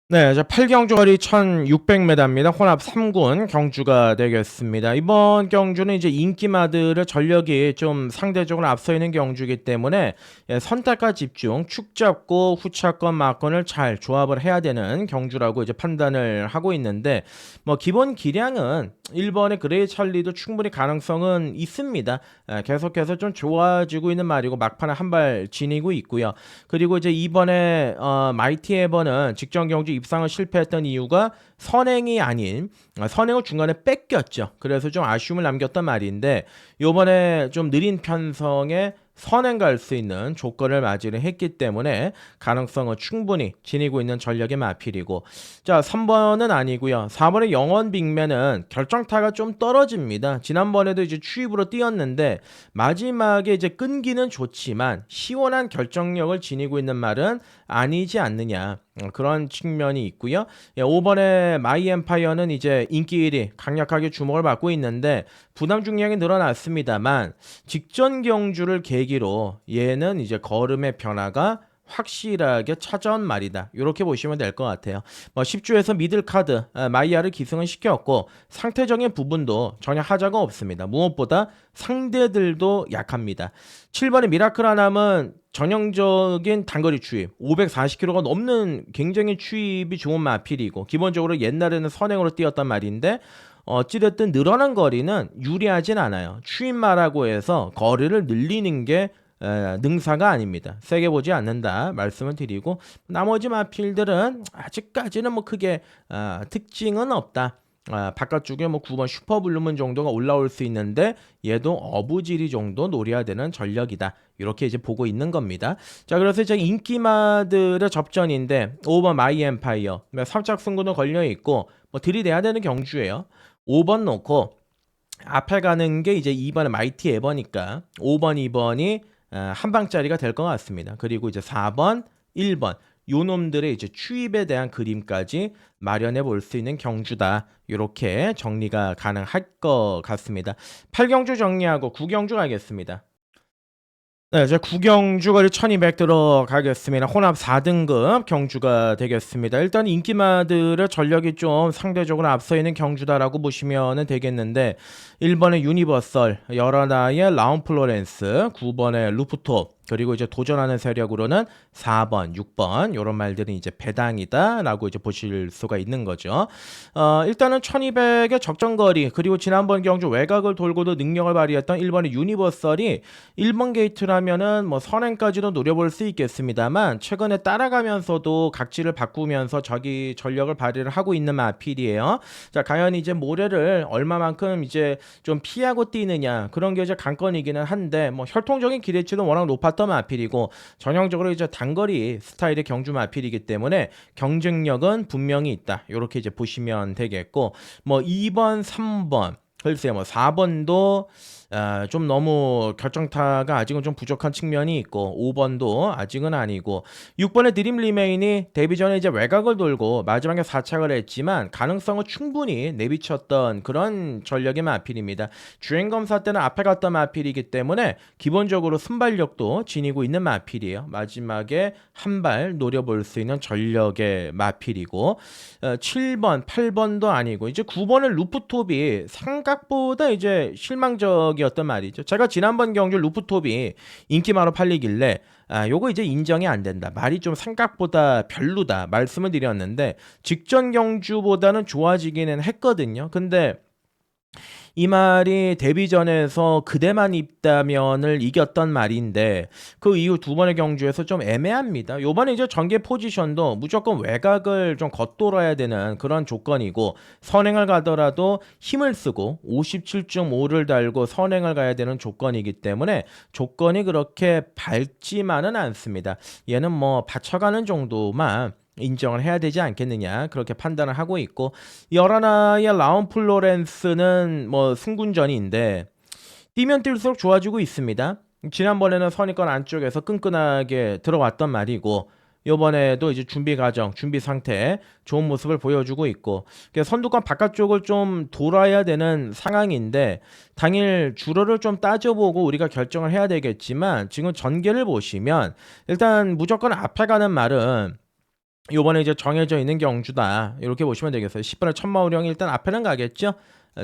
네, 8경주 거리 1600m입니다. 혼합 3군 경주가 되겠습니다. 이번 경주는 이제 인기마들의 전력이 좀 상대적으로 앞서 있는 경주이기 때문에 선택과 집중, 축 잡고 후차권, 막권을 잘 조합을 해야 되는 경주라고 이제 판단을 하고 있는데 뭐 기본 기량은 1번의 그레이 찰리도 충분히 가능성은 있습니다. 계속해서 좀 좋아지고 있는 말이고 막판에 한 발 지니고 있고요. 그리고 이제 이번에 마이티 에버는 직전 경주 입상을 실패했던 이유가 선행이 아닌 선행을 중간에 뺏겼죠. 그래서 좀 아쉬움을 남겼단 말인데 요번에 좀 느린 편성에 선행 갈 수 있는 조건을 맞이를 했기 때문에 가능성은 충분히 지니고 있는 전력의 마필이고 자 3번은 아니고요. 4번의 영원 빅맨은 결정타가 좀 떨어집니다. 지난번에도 이제 추입으로 뛰었는데 마지막에 이제 끈기는 좋지만 시원한 결정력을 지니고 있는 말은 아니지 않느냐 그런 측면이 있고요. 5번의 마이 엠파이어는 이제 인기 1위 강력하게 주목을 받고 있는데 부담 중량이 늘어났습니다만 직전 경주를 계기로 얘는 이제 걸음의 변화가 확실하게 찾아온 말이다. 이렇게 보시면 될 것 같아요. 10주에서 미들 카드 마이야를 기승을 시켰고 상태적인 부분도 전혀 하자가 없습니다. 무엇보다 상대들도 약합니다. 7번의 미라클 하남은 전형적인 단거리 추입 540km가 넘는 굉장히 추입이 좋은 마필이고 기본적으로 옛날에는 선행으로 뛰었단 말인데 어찌됐든 늘어난 거리는 유리하진 않아요. 추입마라고 해서 거리를 늘리는 게 능사가 아닙니다. 세게 보지 않는다 말씀을 드리고 나머지 마필들은 아직까지는 뭐 크게 특징은 없다. 바깥쪽에 뭐 9번 슈퍼블루문 정도가 올라올 수 있는데 얘도 어부지리 정도 노려야 되는 전력이다. 이렇게 이제 보고 있는 겁니다. 자, 그래서 이제 인기마들의 접전인데 5번 마이 엠파이어 3짝 승부도 걸려 있고 뭐 들이대야 되는 경주예요. 5번 놓고 앞에 가는 게 이제 2번의 마이티 에버니까 5번, 2번이 한 방짜리가 될 것 같습니다. 그리고 이제 4번, 1번 요 놈들의 이제 추입에 대한 그림까지 마련해 볼 수 있는 경주다. 이렇게 정리가 가능할 것 같습니다. 8경주 정리하고 9경주 가겠습니다. 네, 이제 9경주 거리 1200 들어가겠습니다. 혼합 4등급 경주가 되겠습니다. 일단 인기마들의 전력이 좀 상대적으로 앞서 있는 경주다라고 보시면 되겠는데 1번의 유니버설, 11화의 라운플로렌스, 9번의 루프톱, 그리고 이제 도전하는 세력으로는 4번, 6번 이런 말들은 이제 배당이다라고 이제 보실 수가 있는 거죠. 일단은 1200의 적정거리 그리고 지난번 경주 외곽을 돌고도 능력을 발휘했던 1번의 유니버설이 1번 게이트라면은 뭐 선행까지도 노려볼 수 있겠습니다만 최근에 따라가면서도 각지를 바꾸면서 자기 전력을 발휘를 하고 있는 마필이에요. 자, 과연 이제 모래를 얼마만큼 이제 좀 피하고 뛰느냐 그런 게 이제 관건이기는 한데 뭐 혈통적인 기대치도 워낙 높았던 마필이고 전형적으로 이제 단거리 스타일의 경주 마필이기 때문에 경쟁력은 분명히 있다. 이렇게 이제 보시면 되겠고 뭐 2번, 3번 글쎄요 뭐 4번도 좀 너무 결정타가 아직은 좀 부족한 측면이 있고 5번도 아직은 아니고 6번의 드림 리메인이 데뷔 전에 이제 외곽을 돌고 마지막에 4착을 했지만 가능성을 충분히 내비쳤던 그런 전력의 마필입니다. 주행 검사 때는 앞에 갔던 마필이기 때문에 기본적으로 순발력도 지니고 있는 마필이에요. 마지막에 한 발 노려볼 수 있는 전력의 마필이고 7번, 8번도 아니고 이제 9번의 루프톱이 생각보다 이제 실망적이었던 말이죠. 제가 지난번 경주 루프톱이 인기마로 팔리길래 요거 이제 인정이 안 된다. 말이 좀 생각보다 별로다. 말씀을 드렸는데 직전 경주보다는 좋아지기는 했거든요. 근데 이 말이 데뷔전에서 그대만 입다면을 이겼던 말인데 그 이후 두 번의 경주에서 좀 애매합니다. 요번에 이제 전개 포지션도 무조건 외곽을 좀 겉돌아야 되는 그런 조건이고 선행을 가더라도 힘을 쓰고 57.5를 달고 선행을 가야 되는 조건이기 때문에 조건이 그렇게 밝지만은 않습니다. 얘는 뭐 받쳐가는 정도만 인정을 해야 되지 않겠느냐 그렇게 판단을 하고 있고 11화의 라운플로렌스는 뭐 승군전인데 뛰면 뛸수록 좋아지고 있습니다. 지난번에는 선입권 안쪽에서 끈끈하게 들어왔던 말이고 이번에도 이제 준비 과정, 준비 상태 좋은 모습을 보여주고 있고 선두권 바깥쪽을 좀 돌아야 되는 상황인데 당일 주로를 좀 따져보고 우리가 결정을 해야 되겠지만 지금 전개를 보시면 일단 무조건 앞에 가는 말은 요번에 이제 정해져 있는 경주다 이렇게 보시면 되겠어요. 10번에 천마우령이 일단 앞에는 가겠죠.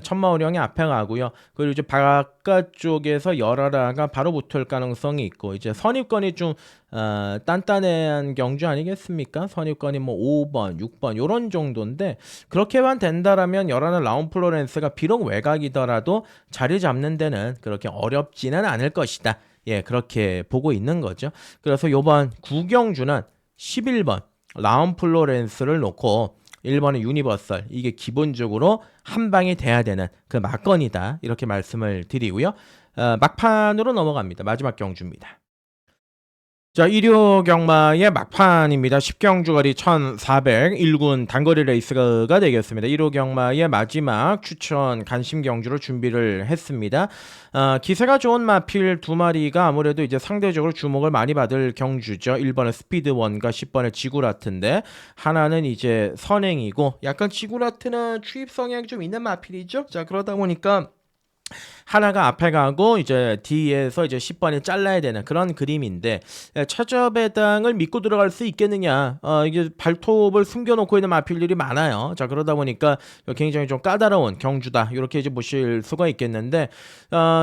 천마우령이 앞에 가고요. 그리고 이제 바깥쪽에서 열하라가 바로 붙을 가능성이 있고 이제 선입권이 좀 단단한 경주 아니겠습니까? 선입권이 뭐 5번, 6번 요런 정도인데 그렇게만 된다라면 열하나 라운플로렌스가 비록 외곽이더라도 자리 잡는 데는 그렇게 어렵지는 않을 것이다. 예, 그렇게 보고 있는 거죠. 그래서 요번 구경주는 11번 라운플로렌스를 놓고 1번의 유니버설 이게 기본적으로 한 방이 돼야 되는 그 막건이다 이렇게 말씀을 드리고요. 막판으로 넘어갑니다. 마지막 경주입니다. 자, 1호 경마의 막판입니다. 10경주 거리 1400 1군 단거리 레이스가 되겠습니다. 1호 경마의 마지막 추천 간심 경주로 준비를 했습니다. 기세가 좋은 마필 두 마리가 아무래도 이제 상대적으로 주목을 많이 받을 경주죠. 1번의 스피드원과 10번의 지구라트인데 하나는 이제 선행이고 약간 지구라트는 추입 성향이 좀 있는 마필이죠. 자, 그러다 보니까 하나가 앞에 가고 이제 뒤에서 이제 10번이 잘라야 되는 그런 그림인데 최저 배당을 믿고 들어갈 수 있겠느냐 이게 발톱을 숨겨놓고 있는 마필들이 많아요. 자, 그러다 보니까 굉장히 좀 까다로운 경주다 이렇게 이제 보실 수가 있겠는데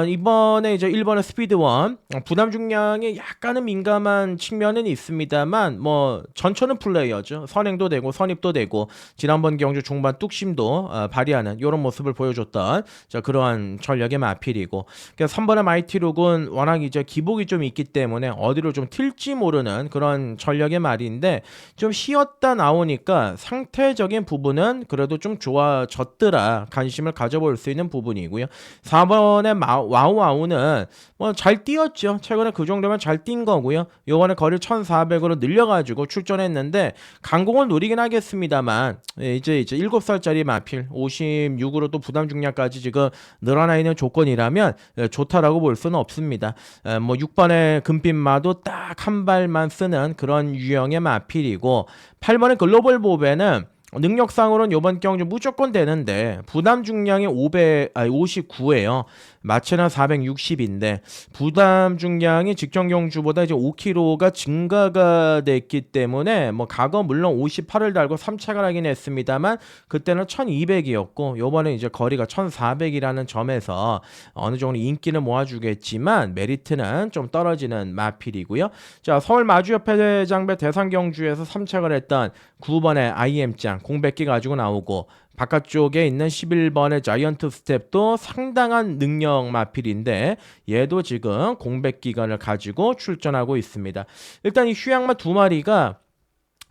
이번에 이제 1번의 스피드원 부담 중량에 약간은 민감한 측면은 있습니다만 뭐 전처는 플레이어죠. 선행도 되고 선입도 되고 지난번 경주 중반 뚝심도 발휘하는 이런 모습을 보여줬던 자, 그러한 전력의 마필 마필이고, 그러니까 3번의 마이티룩은 워낙 이제 기복이 좀 있기 때문에 어디로 좀 튈지 모르는 그런 전력의 말인데 좀 쉬었다 나오니까 상태적인 부분은 그래도 좀 좋아졌더라 관심을 가져볼 수 있는 부분이고요. 4번의 와우와우는 뭐 잘 뛰었죠. 최근에 그 정도면 잘 뛴 거고요. 요번에 거리 1400으로 늘려가지고 출전했는데 강공을 노리긴 하겠습니다만 이제 7살짜리 마필 56으로 또 부담 중량까지 지금 늘어나 있는 조건이라면 좋다라고 볼 수는 없습니다. 뭐 6번의 금빛마도 딱 한 발만 쓰는 그런 유형의 마필이고 8번의 글로벌 보배는 능력상으로는 이번 경주 무조건 되는데 부담 중량이 59예요. 마체는 460인데 부담 중량이 직전 경주보다 이제 5kg가 증가가 됐기 때문에 뭐 과거 물론 58을 달고 3착을 하긴 했습니다만 그때는 1200이었고 요번에 이제 거리가 1400이라는 점에서 어느 정도 인기는 모아주겠지만 메리트는 좀 떨어지는 마필이고요. 자, 서울 마주협회 장배 대상 경주에서 3착을 했던 9번의 IM장 공백기 가지고 나오고 바깥쪽에 있는 11번의 자이언트 스텝도 상당한 능력 마필인데 얘도 지금 공백 기간을 가지고 출전하고 있습니다. 일단 이 휴양마 두 마리가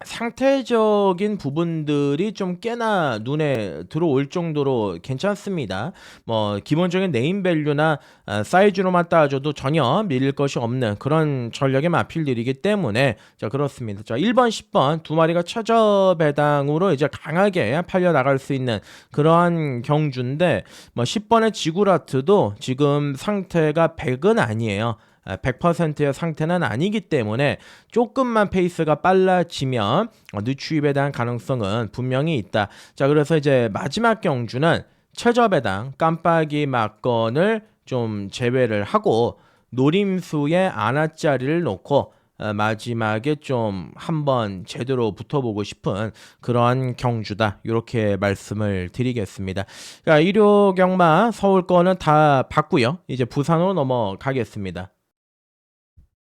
상태적인 부분들이 좀 꽤나 눈에 들어올 정도로 괜찮습니다. 뭐 기본적인 네임밸류나 사이즈로만 따져도 전혀 밀릴 것이 없는 그런 전력의 마필들이기 때문에 자 그렇습니다. 자 1번 10번 두 마리가 최저 배당으로 이제 강하게 팔려 나갈 수 있는 그러한 경주인데 뭐 10번의 지구라트도 지금 상태가 100은 아니에요. 100%의 상태는 아니기 때문에 조금만 페이스가 빨라지면 늦추입에 대한 가능성은 분명히 있다. 자, 그래서 이제 마지막 경주는 최저배당 깜빡이 막건을 좀 제외를 하고 노림수에 아나짜리를 놓고 마지막에 좀 한번 제대로 붙어보고 싶은 그러한 경주다. 이렇게 말씀을 드리겠습니다. 자, 일요 경마 서울 거는 다 봤고요. 이제 부산으로 넘어가겠습니다.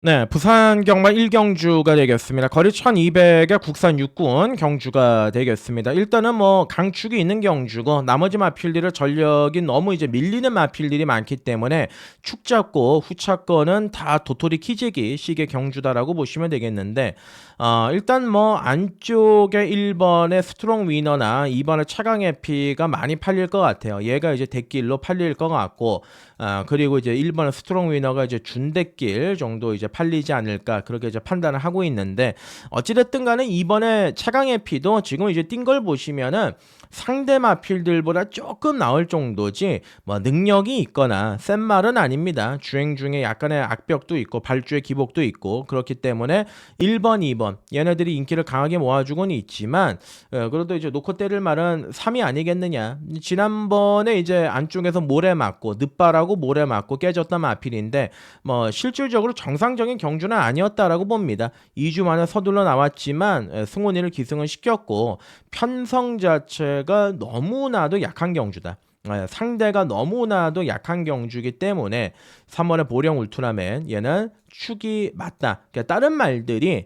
네, 부산 경마 1경주가 되겠습니다. 거리 1200의 국산 육군 경주가 되겠습니다. 일단은 뭐 강축이 있는 경주고 나머지 마필들의 전력이 너무 이제 밀리는 마필들이 많기 때문에 축 잡고 후차권은 다 도토리 키재기 식의 경주다라고 보시면 되겠는데 일단 뭐 안쪽에 1번의 스트롱 위너나 2번의 차강 에피가 많이 팔릴 것 같아요. 얘가 이제 대길로 팔릴 것 같고 그리고 이제 1번의 스트롱 위너가 이제 준대길 정도 이제 팔리지 않을까 그렇게 이제 판단을 하고 있는데 어찌됐든 간에 이번에 차강 에피도 지금 이제 뛴 걸 보시면은 상대 마필들보다 조금 나을 정도지 뭐 능력이 있거나 센 말은 아닙니다. 주행 중에 약간의 악벽도 있고 발주의 기복도 있고 그렇기 때문에 1번, 2번 얘네들이 인기를 강하게 모아주고는 있지만 그래도 이제 놓고 때릴 말은 3이 아니겠느냐. 지난번에 이제 안쪽에서 모래 맞고 늦바라고 모래 맞고 깨졌던 마필인데 뭐 실질적으로 정상적인 경주는 아니었다라고 봅니다. 2주 만에 서둘러 나왔지만 승훈이를 기승을 시켰고 편성 자체가 너무나도 약한 경주다. 상대가 너무나도 약한 경주이기 때문에 3번의 보령 울트라맨 얘는 축이 맞다. 그러니까 다른 말들이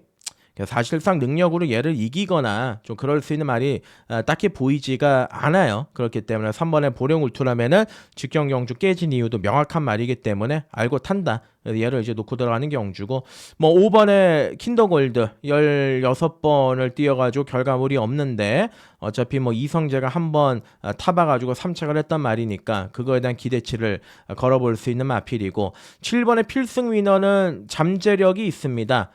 사실상 능력으로 얘를 이기거나 좀 그럴 수 있는 말이 딱히 보이지가 않아요. 그렇기 때문에 3번의 보령 울트라맨은 직경 경주 깨진 이유도 명확한 말이기 때문에 알고 탄다. 얘를 이제 놓고 들어가는 경주고 뭐 5번의 킨더골드 16번을 뛰어가지고 결과물이 없는데 어차피 뭐 이성재가 한번 타봐가지고 3착을 했단 말이니까 그거에 대한 기대치를 걸어볼 수 있는 마필이고 7번의 필승 위너는 잠재력이 있습니다.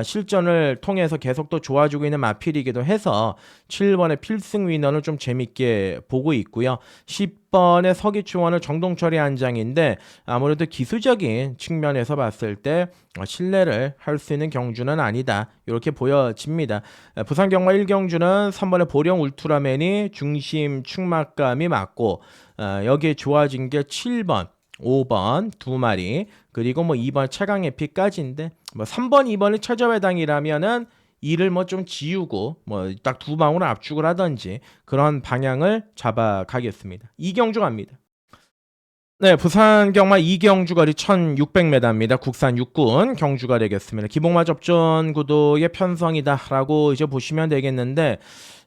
실전을 통해서 계속 또 좋아지고 있는 마필이기도 해서 7번의 필승 위너는 좀 재밌게 보고 있고요. 10번의 서기초원은 정동철이 한 장인데 아무래도 기술적인 측면에서 봤을 때 신뢰를 할 수 있는 경주는 아니다. 이렇게 보여집니다. 부산 경마 1경주는 3번의 보령 울트라맨이 중심 축막감이 맞고 여기에 좋아진 게 7번 5번 두 마리 그리고 뭐 2번 최강 에피까지인데 뭐 3번 2번이 최저배당이라면은 이를 뭐 좀 지우고 뭐 딱 두 방울 압축을 하든지 그런 방향을 잡아가겠습니다. 2경주 갑니다. 네, 부산 경마 2경주 거리 1600m입니다. 국산 육군 경주가 되겠습니다. 기복마 접전 구도의 편성이다 라고 이제 보시면 되겠는데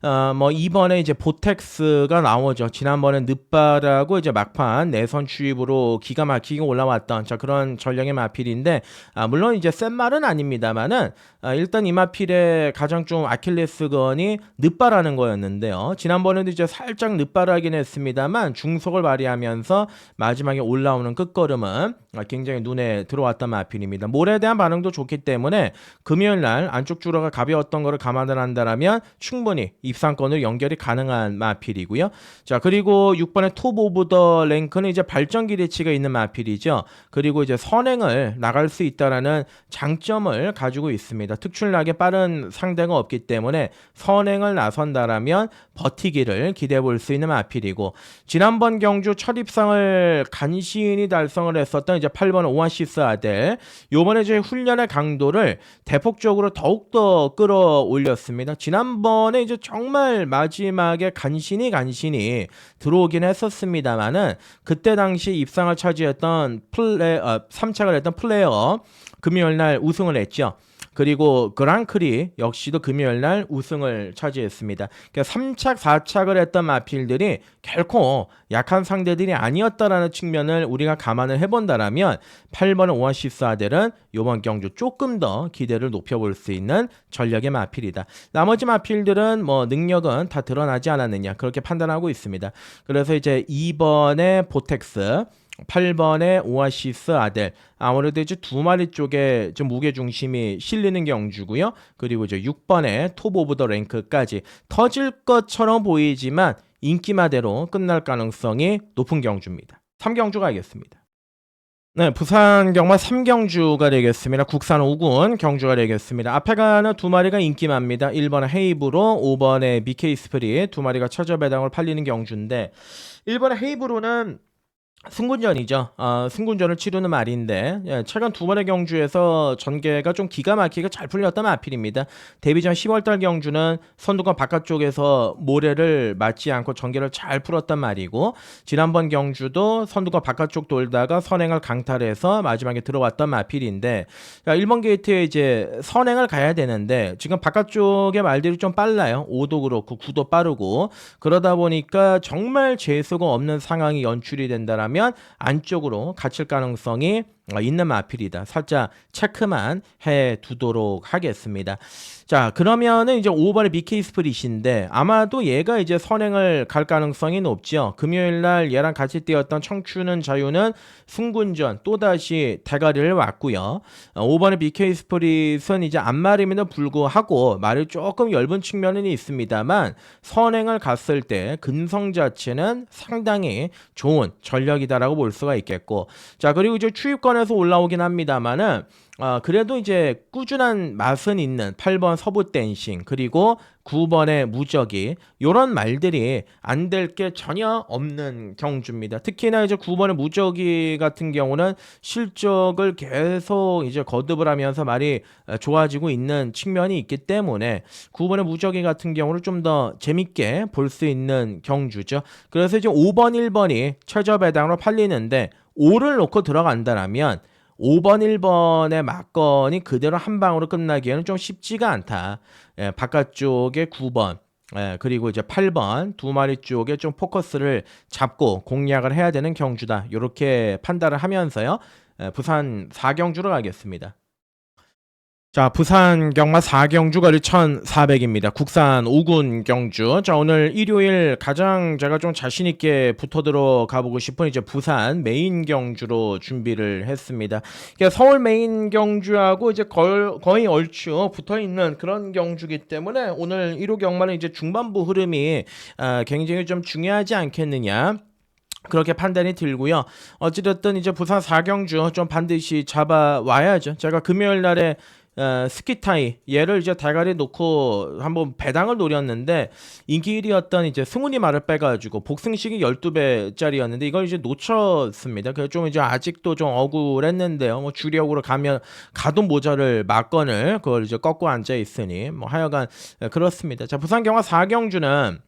뭐 이번에 이제 보텍스가 나오죠. 지난번에 늦바라고 이제 막판 내선 추입으로 기가 막히게 올라왔던 그런 전력의 마필인데, 물론 이제 센 말은 아닙니다만은 일단 이 마필의 가장 좀 아킬레스건이 늦바라는 거였는데요. 지난번에도 이제 살짝 늦바라긴 했습니다만 중속을 발휘하면서 마지막에 올라오는 끝걸음은 굉장히 눈에 들어왔던 마필입니다. 몰에 대한 반응도 좋기 때문에 금요일 날 안쪽 주로가 가벼웠던 거를 감안을 한다라면 충분히 입상권으로 연결이 가능한 마필이고요. 자, 그리고 6번의 톱 오브 더 랭크는 이제 발전 기대치가 있는 마필이죠. 그리고 이제 선행을 나갈 수 있다라는 장점을 가지고 있습니다. 특출나게 빠른 상대가 없기 때문에 선행을 나선다라면 버티기를 기대해 볼 수 있는 마필이고, 지난번 경주 첫 입상을 간신히 달성을 했었던 이제 8번 오아시스 아델, 요번에 이제 훈련의 강도를 대폭적으로 더욱더 끌어올렸습니다. 지난번에 이제 정말 마지막에 간신히 들어오긴 했었습니다만은 그때 당시 입상을 차지했던 3착을 했던 플레이어 금요일 날 우승을 했죠. 그리고 그랑크리 역시도 금요일 날 우승을 차지했습니다. 그러니까 3착, 4착을 했던 마필들이 결코 약한 상대들이 아니었다라는 측면을 우리가 감안을 해본다라면 8번 오아시스 아델은 이번 경주 조금 더 기대를 높여볼 수 있는 전력의 마필이다. 나머지 마필들은 뭐 능력은 다 드러나지 않았느냐 그렇게 판단하고 있습니다. 그래서 이제 2번의 보텍스, 8번의 오아시스 아델, 아무래도 이제 두 마리 쪽에 좀 무게 중심이 실리는 경주고요. 그리고 이제 6번의 톱 오브 더 랭크까지 터질 것처럼 보이지만 인기마대로 끝날 가능성이 높은 경주입니다. 3경주 가겠습니다. 네, 부산 경마 3경주가 되겠습니다. 국산 5군 경주가 되겠습니다. 앞에 가는 두 마리가 인기마입니다. 1번의 헤이브로, 5번의 BK 스프릿 두 마리가 처저 배당을 팔리는 경주인데, 1번의 헤이브로는 승군전이죠. 승군전을 치르는 말인데, 최근 두 번의 경주에서 전개가 좀 기가 막히게 잘 풀렸던 마필입니다. 데뷔 전 10월달 경주는 선두권 바깥쪽에서 모래를 맞지 않고 전개를 잘 풀었단 말이고, 지난번 경주도 선두권 바깥쪽 돌다가 선행을 강탈해서 마지막에 들어왔던 마필인데, 1번 게이트에 이제 선행을 가야 되는데 지금 바깥쪽의 말들이 좀 빨라요. 5도 그렇고 9도 빠르고, 그러다 보니까 정말 재수가 없는 상황이 연출이 된다라면 안쪽으로 갇힐 가능성이 있는 마필이다. 살짝 체크만 해 두도록 하겠습니다. 자, 그러면은 이제 5번의 BK 스프릿인데 아마도 얘가 이제 선행을 갈 가능성이 높죠. 금요일 날 얘랑 같이 뛰었던 청춘은 자유는 승군전 또다시 대가리를 왔고요. 5번의 BK 스프릿은 이제 앞말임에도 불구하고 말이 조금 엷은 측면은 있습니다만 선행을 갔을 때 근성 자체는 상당히 좋은 전력이다라고 볼 수가 있겠고, 자, 그리고 이제 추입권에서 올라오긴 합니다만은 그래도 이제 꾸준한 맛은 있는 8번 서부 댄싱, 그리고 9번의 무적이, 요런 말들이 안 될 게 전혀 없는 경주입니다. 특히나 이제 9번의 무적이 같은 경우는 실적을 계속 이제 거듭을 하면서 말이 좋아지고 있는 측면이 있기 때문에 9번의 무적이 같은 경우를 좀 더 재밌게 볼 수 있는 경주죠. 그래서 이제 5번, 1번이 최저 배당으로 팔리는데 5를 놓고 들어간다라면 5번, 1번의 막건이 그대로 한 방으로 끝나기에는 좀 쉽지가 않다. 바깥쪽에 9번, 그리고 이제 8번 두 마리 쪽에 좀 포커스를 잡고 공략을 해야 되는 경주다. 이렇게 판단을 하면서요. 부산 4경주로 가겠습니다. 자, 부산 경마 4경주 거리 1400입니다. 국산 5군 경주. 자, 오늘 일요일 가장 제가 좀 자신있게 붙어 들어가 보고 싶은 이제 부산 메인 경주로 준비를 했습니다. 그러니까 서울 메인 경주하고 이제 거의 얼추 붙어 있는 그런 경주기 때문에 오늘 1호 경마는 이제 중반부 흐름이 굉장히 좀 중요하지 않겠느냐, 그렇게 판단이 들고요. 어찌됐든 이제 부산 4경주 좀 반드시 잡아와야죠. 제가 금요일 날에 스키타이 얘를 이제 대가리 놓고 한번 배당을 노렸는데 인기 1위였던 이제 승훈이 말을 빼가지고 복승식이 12배짜리였는데 이걸 이제 놓쳤습니다. 그래서 좀 이제 아직도 좀 억울했는데요. 뭐 주력으로 가도 모자를 막건을 그걸 이제 꺾고 앉아 있으니 뭐 하여간 그렇습니다. 자, 부산 경마 4경주는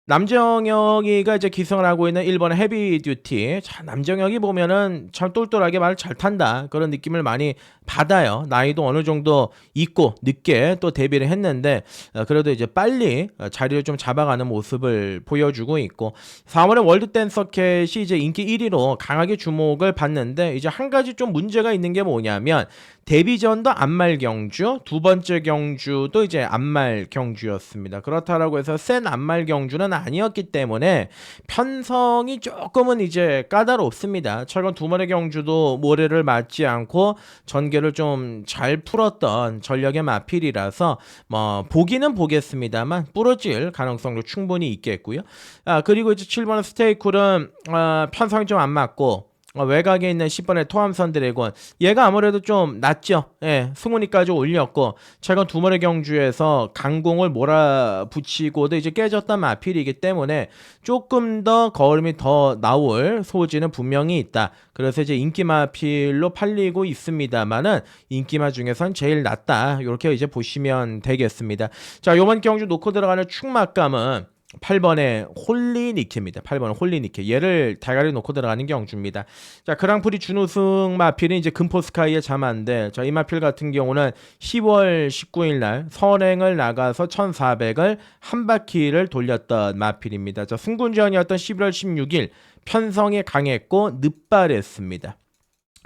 남정혁이가 이제 기승을 하고 있는 1번의 헤비듀티. 자, 남정혁이 보면은 참 똘똘하게 말을 잘 탄다, 그런 느낌을 많이 받아요. 나이도 어느 정도 있고 늦게 또 데뷔를 했는데 그래도 이제 빨리 자리를 좀 잡아가는 모습을 보여주고 있고 4월에 월드 댄서캣이 이제 인기 1위로 강하게 주목을 받는데 이제 한 가지 좀 문제가 있는 게 뭐냐면 데뷔전도 안말 경주, 두 번째 경주도 이제 안말 경주였습니다. 그렇다라고 해서 센 안말 경주는 아니었기 때문에 편성이 조금은 이제 까다롭습니다. 최근 두 번의 경주도 모래를 맞지 않고 전개를 좀 잘 풀었던 전력의 마필이라서 뭐 보기는 보겠습니다만 부러질 가능성도 충분히 있겠고요. 그리고 이제 7번 스테이쿨은 편성이 좀 안 맞고 외곽에 있는 10번의 토함선 드래곤 얘가 아무래도 좀 낫죠. 예, 승훈이까지 올렸고 최근 두 번의 경주에서 강공을 몰아붙이고도 이제 깨졌던 마필이기 때문에 조금 더 거름이 더 나올 소지는 분명히 있다. 그래서 이제 인기 마필로 팔리고 있습니다만은 인기마 중에선 제일 낫다. 이렇게 이제 보시면 되겠습니다. 자, 이번 경주 놓고 들어가는 충막감은 8번의 홀리니케입니다. 8번은 홀리니케. 얘를 대가리 놓고 들어가는 경주입니다. 자, 그랑프리 준우승 마필은 이제 금포스카이의 자만데, 자, 이 마필 같은 경우는 10월 19일 날 선행을 나가서 1400을 한 바퀴를 돌렸던 마필입니다. 자, 승군전이었던 11월 16일 편성이 강했고 늦발했습니다.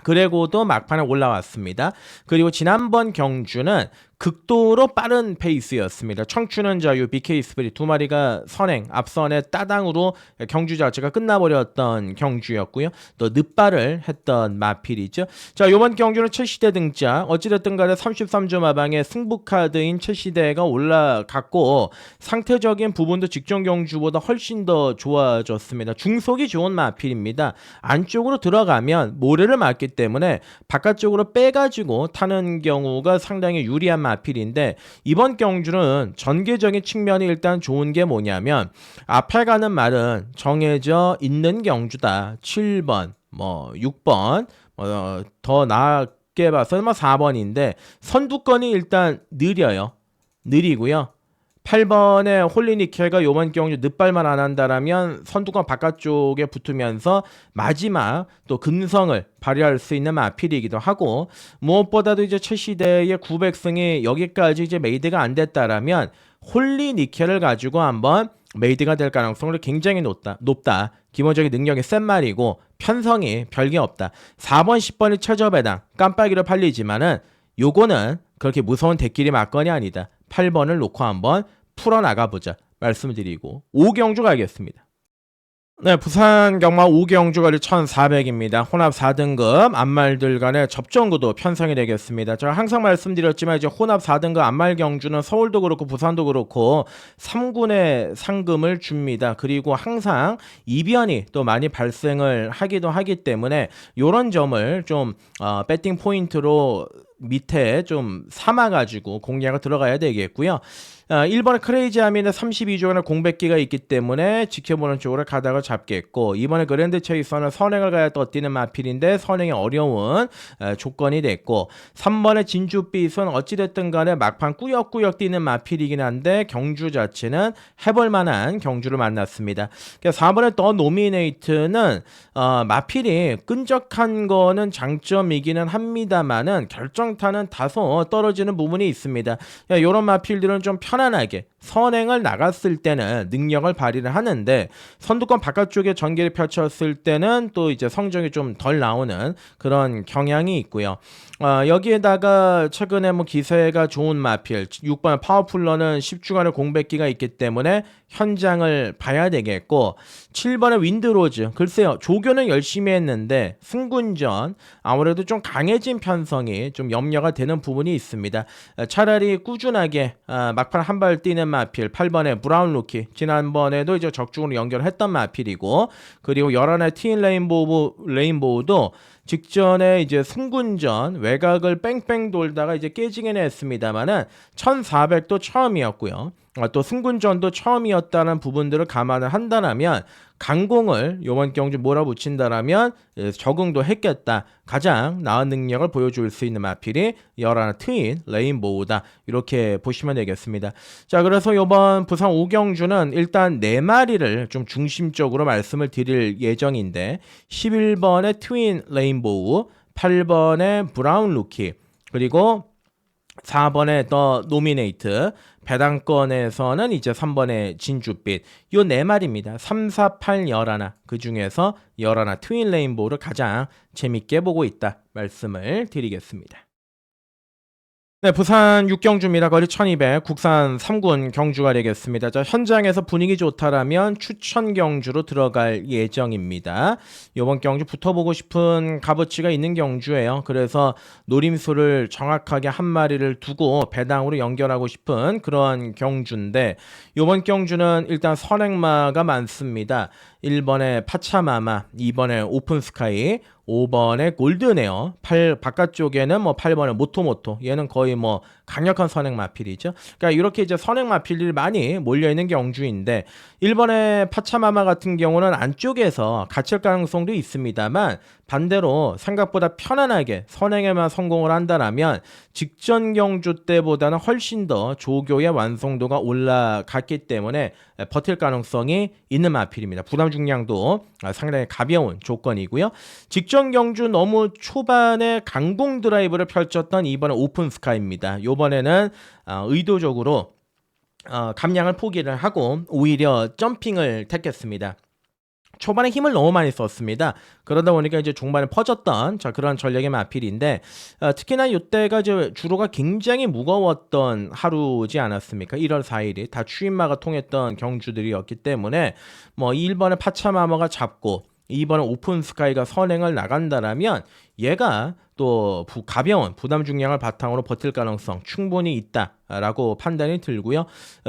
그리고도 막판에 올라왔습니다. 그리고 지난번 경주는 극도로 빠른 페이스였습니다. 청춘은 자유, BK 스프릿 두 마리가 선행, 앞선의 따당으로 경주 자체가 끝나버렸던 경주였고요. 또 늦발을 했던 마필이죠. 자, 이번 경주는 최시대 등장. 어찌됐든 간에 33주 마방에 승부카드인 최시대가 올라갔고 상태적인 부분도 직전 경주보다 훨씬 더 좋아졌습니다. 중속이 좋은 마필입니다. 안쪽으로 들어가면 모래를 맞기 때문에 바깥쪽으로 빼가지고 타는 경우가 상당히 유리한 마필인데 이번 경주는 전개적인 측면이 일단 좋은 게 뭐냐면 앞에 가는 말은 정해져 있는 경주다. 7번, 뭐 6번, 더 나게 봐서는 4번인데 선두권이 일단 느리고요. 8번의 홀리니켈가 요번 경주 늦발만 안 한다라면 선두권 바깥쪽에 붙으면서 마지막 또 금성을 발휘할 수 있는 마필이기도 하고 무엇보다도 이제 최시대의 900승이 여기까지 이제 메이드가 안 됐다라면 홀리니켈을 가지고 한번 메이드가 될 가능성이 굉장히 높다. 기본적인 능력이 센 말이고 편성이 별게 없다. 4번, 10번이 최저배당 깜빡이로 팔리지만은 요거는 그렇게 무서운 대끼리 막건이 아니다. 8번을 놓고 한번 풀어나가보자 말씀드리고 5경주 가겠습니다. 네, 부산 경마 5경주거리 1400입니다. 혼합 4등급 안말들 간의 접전구도 편성이 되겠습니다. 제가 항상 말씀드렸지만 이제 혼합 4등급 안말 경주는 서울도 그렇고 부산도 그렇고 3군의 상금을 줍니다. 그리고 항상 이변이 또 많이 발생을 하기도 하기 때문에 이런 점을 좀 배팅 포인트로 밑에 좀 삼아가지고 공략을 들어가야 되겠고요. 1번에 크레이지 아미는 32조간의 공백기가 있기 때문에 지켜보는 쪽으로 가닥을 잡겠고 2번에 그랜드 체이서는 선행을 가야 떠뛰는 마필인데 선행이 어려운 조건이 됐고 3번에 진주빛은 어찌됐든 간에 막판 꾸역꾸역 뛰는 마필이긴 한데 경주 자체는 해볼만한 경주를 만났습니다. 4번에 더 노미네이트는 마필이 끈적한 거는 장점이기는 합니다만은 결정타는 다소 떨어지는 부분이 있습니다. 이런 마필들은 좀 편안하게 선행을 나갔을 때는 능력을 발휘를 하는데 선두권 바깥쪽에 전개를 펼쳤을 때는 또 이제 성적이 좀 덜 나오는 그런 경향이 있고요. 여기에다가 최근에 뭐 기세가 좋은 마필 6번 파워풀러는 10주간의 공백기가 있기 때문에 현장을 봐야 되겠고 7번의 윈드로즈 글쎄요 조교는 열심히 했는데 승군전 아무래도 좀 강해진 편성이 좀 염려가 되는 부분이 있습니다. 차라리 꾸준하게 막판 한 발 뛰는 마필 8번의 브라운 루키 지난번에도 이제 적중으로 연결했던 마필이고 그리고 11의 트윈 레인보우도 직전에 이제 승군전 외곽을 뺑뺑 돌다가 이제 깨지긴 했습니다만은 1400도 처음이었고요. 또 승군전도 처음이었다는 부분들을 감안을 한다면 강공을 이번 경주 몰아붙인다라면 적응도 했겠다. 가장 나은 능력을 보여줄 수 있는 마필이 11 트윈 레인보우다. 이렇게 보시면 되겠습니다. 자, 그래서 이번 부산 5경주는 일단 4마리를 좀 중심적으로 말씀을 드릴 예정인데 11번의 트윈 레인보우, 8번의 브라운 루키, 그리고 4번에 더 노미네이트, 배당권에서는 이제 3번에 진주빛. 요 네 마리입니다. 3, 4, 8, 11. 그 중에서 11 트윈 레인보우를 가장 재밌게 보고 있다 말씀을 드리겠습니다. 네, 부산 6경주입니다. 거리 1200, 국산 3군 경주가 되겠습니다. 자, 현장에서 분위기 좋다라면 추천 경주로 들어갈 예정입니다. 이번 경주 붙어보고 싶은 값어치가 있는 경주예요. 그래서 노림수를 정확하게 한 마리를 두고 배당으로 연결하고 싶은 그런 경주인데, 이번 경주는 일단 선행마가 많습니다. 1번에 파차마마, 2번에 오픈스카이, 5번에 골드네어, 바깥쪽에는 뭐 8번에 모토모토, 얘는 거의 뭐 강력한 선행 마필이죠. 그러니까 이렇게 이제 선행 마필이 많이 몰려있는 경주인데, 1번에 파차마마 같은 경우는 안쪽에서 갇힐 가능성도 있습니다만, 반대로 생각보다 편안하게 선행에만 성공을 한다면 직전 경주 때보다는 훨씬 더 조교의 완성도가 올라갔기 때문에 버틸 가능성이 있는 마필입니다. 부담 중량도 상당히 가벼운 조건이고요. 직전 경주 너무 초반에 강공 드라이브를 펼쳤던 이번에 오픈 스카이입니다. 이번에는 의도적으로 감량을 포기를 하고 오히려 점핑을 택했습니다. 초반에 힘을 너무 많이 썼습니다. 그러다 보니까 이제 중반에 퍼졌던 그런 전략의 마필인데, 특히나 이때가 이제 주로가 굉장히 무거웠던 하루지 않았습니까? 1월 4일이 다 추임마가 통했던 경주들이었기 때문에 뭐 1번에 파차마마가 잡고 2번에 오픈스카이가 선행을 나간다라면 얘가 또 가벼운 부담 중량을 바탕으로 버틸 가능성 충분히 있다라고 판단이 들고요.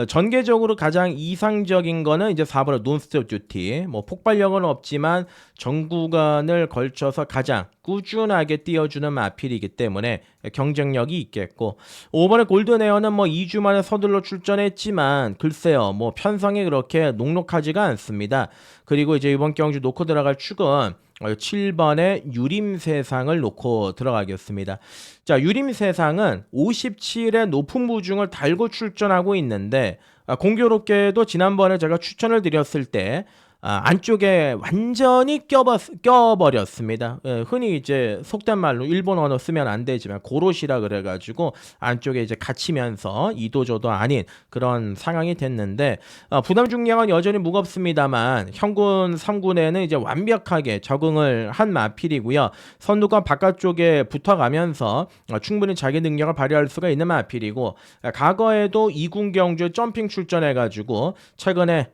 전개적으로 가장 이상적인 거는 이제 4번의 논스톱 듀티. 뭐 폭발력은 없지만 전 구간을 걸쳐서 가장 꾸준하게 띄워주는 마필이기 때문에 경쟁력이 있겠고, 5번의 골든에어는 뭐 2주 만에 서둘러 출전했지만 글쎄요, 뭐 편성이 그렇게 녹록하지가 않습니다. 그리고 이제 이번 경주 놓고 들어갈 축은 7번의 유림세상을 놓고 들어가겠습니다. 자, 유림세상은 57의 높은 무중을 달고 출전하고 있는데, 공교롭게도 지난번에 제가 추천을 드렸을 때 안쪽에 완전히 껴버렸습니다. 흔히 이제 속된 말로 일본 언어 쓰면 안 되지만 고로시라 그래가지고 안쪽에 이제 갇히면서 이도저도 아닌 그런 상황이 됐는데, 부담 중량은 여전히 무겁습니다만 현군 3군에는 이제 완벽하게 적응을 한 마필이고요. 선두권 바깥쪽에 붙어가면서 충분히 자기 능력을 발휘할 수가 있는 마필이고, 과거에도 2군 경주 점핑 출전해가지고 최근에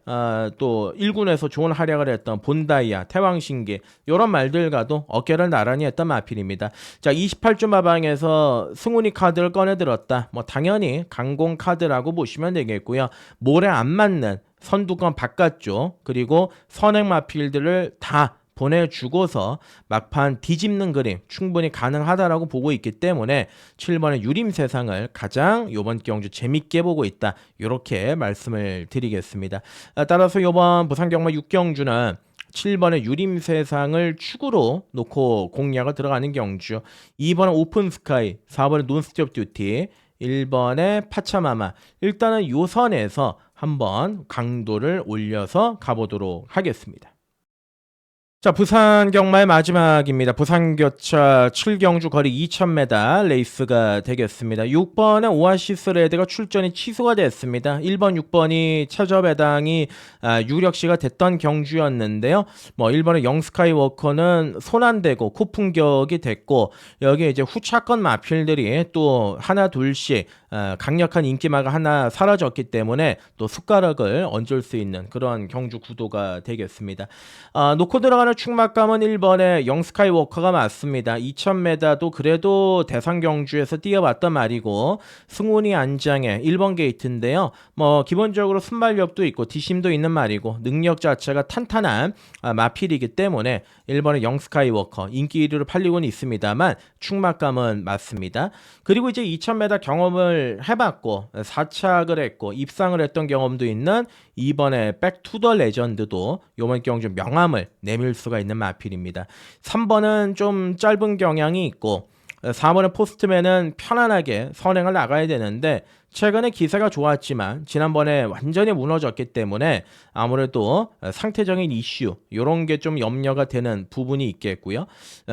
또 1군에서 좋은 활약을 했던 본다이아, 태왕신기 이런 말들과도 어깨를 나란히 했던 마필입니다. 자, 28주 마방에서 승훈이 카드를 꺼내들었다. 뭐 당연히 강공 카드라고 보시면 되겠고요. 몰에 안 맞는 선두권 바깥쪽 그리고 선행 마필들을 다 보내주고서 막판 뒤집는 그림 충분히 가능하다라고 보고 있기 때문에 7번의 유림세상을 가장 이번 경주 재밌게 보고 있다, 이렇게 말씀을 드리겠습니다. 따라서 이번 부산경마 6경주는 7번의 유림세상을 축으로 놓고 공략을 들어가는 경주, 2번의 오픈스카이, 4번의 논스톱 듀티, 1번의 파차마마, 일단은 요 선에서 한번 강도를 올려서 가보도록 하겠습니다. 자, 부산 경마의 마지막입니다. 부산교차 7경주 거리 2000m 레이스가 되겠습니다. 6번의 오아시스 레드가 출전이 취소가 됐습니다. 1번, 6번이 최저 배당이 유력시가 됐던 경주였는데요. 뭐 1번의 영스카이워커는 손 안 대고 코풍격이 됐고, 여기에 이제 후차권 마필들이 또 하나 둘씩 강력한 인기마가 하나 사라졌기 때문에 또 숟가락을 얹을 수 있는 그런 경주 구도가 되겠습니다. 놓고 들어가는 축막감은 1번의 영스카이워커가 맞습니다. 2000m도 그래도 대상 경주에서 뛰어봤단 말이고, 승훈이 안장의 1번 게이트인데요. 뭐 기본적으로 순발력도 있고 뒷심도 있는 말이고 능력 자체가 탄탄한 마필이기 때문에 1번의 영스카이워커 인기 1위로 팔리고는 있습니다만 축막감은 맞습니다. 그리고 이제 2000m 경험을 해봤고 4착을 했고 입상을 했던 경험도 있는 2번의 백투더 레전드도 요번 경주 명함을 내밀 수가 있는 마필입니다. 3번은 좀 짧은 경향이 있고 4번의 포스트맨은 편안하게 선행을 나가야 되는데 최근에 기세가 좋았지만 지난번에 완전히 무너졌기 때문에 아무래도 상태적인 이슈 이런 게 좀 염려가 되는 부분이 있겠고요.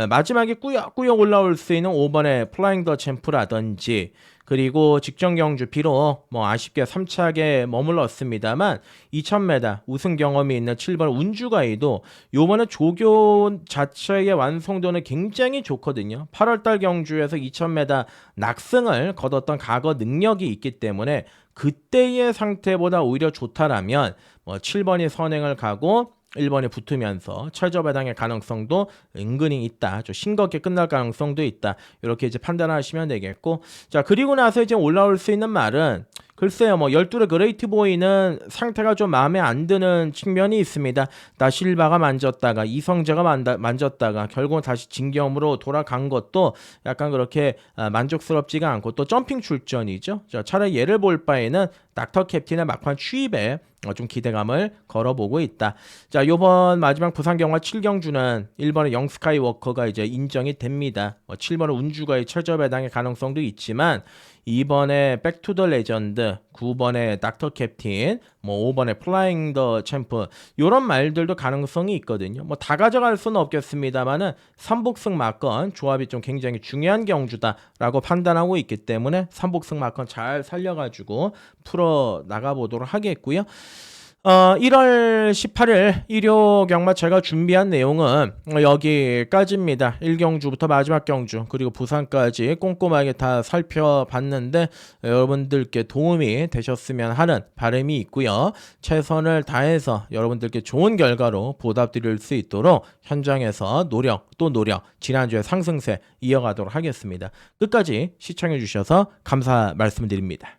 마지막에 꾸역꾸역 올라올 수 있는 5번의 플라잉 더 챔프라든지 그리고 직전 경주 비록 뭐 아쉽게 3차게 머물렀습니다만 2000m 우승 경험이 있는 7번 운주가이도 요번에 조교 자체의 완성도는 굉장히 좋거든요. 8월달 경주에서 2000m 낙승을 거뒀던 과거 능력이 있기 때문에 그때의 상태보다 오히려 좋다라면 뭐 7번이 선행을 가고 1번에 붙으면서 최저배당의 가능성도 은근히 있다. 좀 싱겁게 끝날 가능성도 있다. 이렇게 이제 판단하시면 되겠고, 자 그리고 나서 이제 올라올 수 있는 말은 글쎄요, 뭐 12의 그레이트 보이는 상태가 좀 마음에 안 드는 측면이 있습니다. 다실바가 만졌다가 이성재가 만졌다가 결국 다시 진경으로 돌아간 것도 약간 그렇게 만족스럽지가 않고 또 점핑 출전이죠. 자, 차라리 얘를 볼 바에는 닥터 캡틴의 막판 취입에 좀 기대감을 걸어보고 있다. 자, 요번 마지막 부산 경마 7경주는 1번의 영 스카이워커가 이제 인정이 됩니다. 7번의 운주가의 최저배당의 가능성도 있지만 2번에 백투더 레전드, 9번에 닥터 캡틴, 뭐 5번에 플라잉 더 챔프 이런 말들도 가능성이 있거든요. 뭐 다 가져갈 수는 없겠습니다만은 3복승 마건 조합이 좀 굉장히 중요한 경주다라고 판단하고 있기 때문에 3복승 마건 잘 살려가지고 풀어 나가보도록 하겠고요. 1월 18일 일요 경마 제가 준비한 내용은 여기까지입니다. 1경주부터 마지막 경주 그리고 부산까지 꼼꼼하게 다 살펴봤는데 여러분들께 도움이 되셨으면 하는 바람이 있고요. 최선을 다해서 여러분들께 좋은 결과로 보답드릴 수 있도록 현장에서 노력 지난주의 상승세 이어가도록 하겠습니다. 끝까지 시청해 주셔서 감사 말씀드립니다.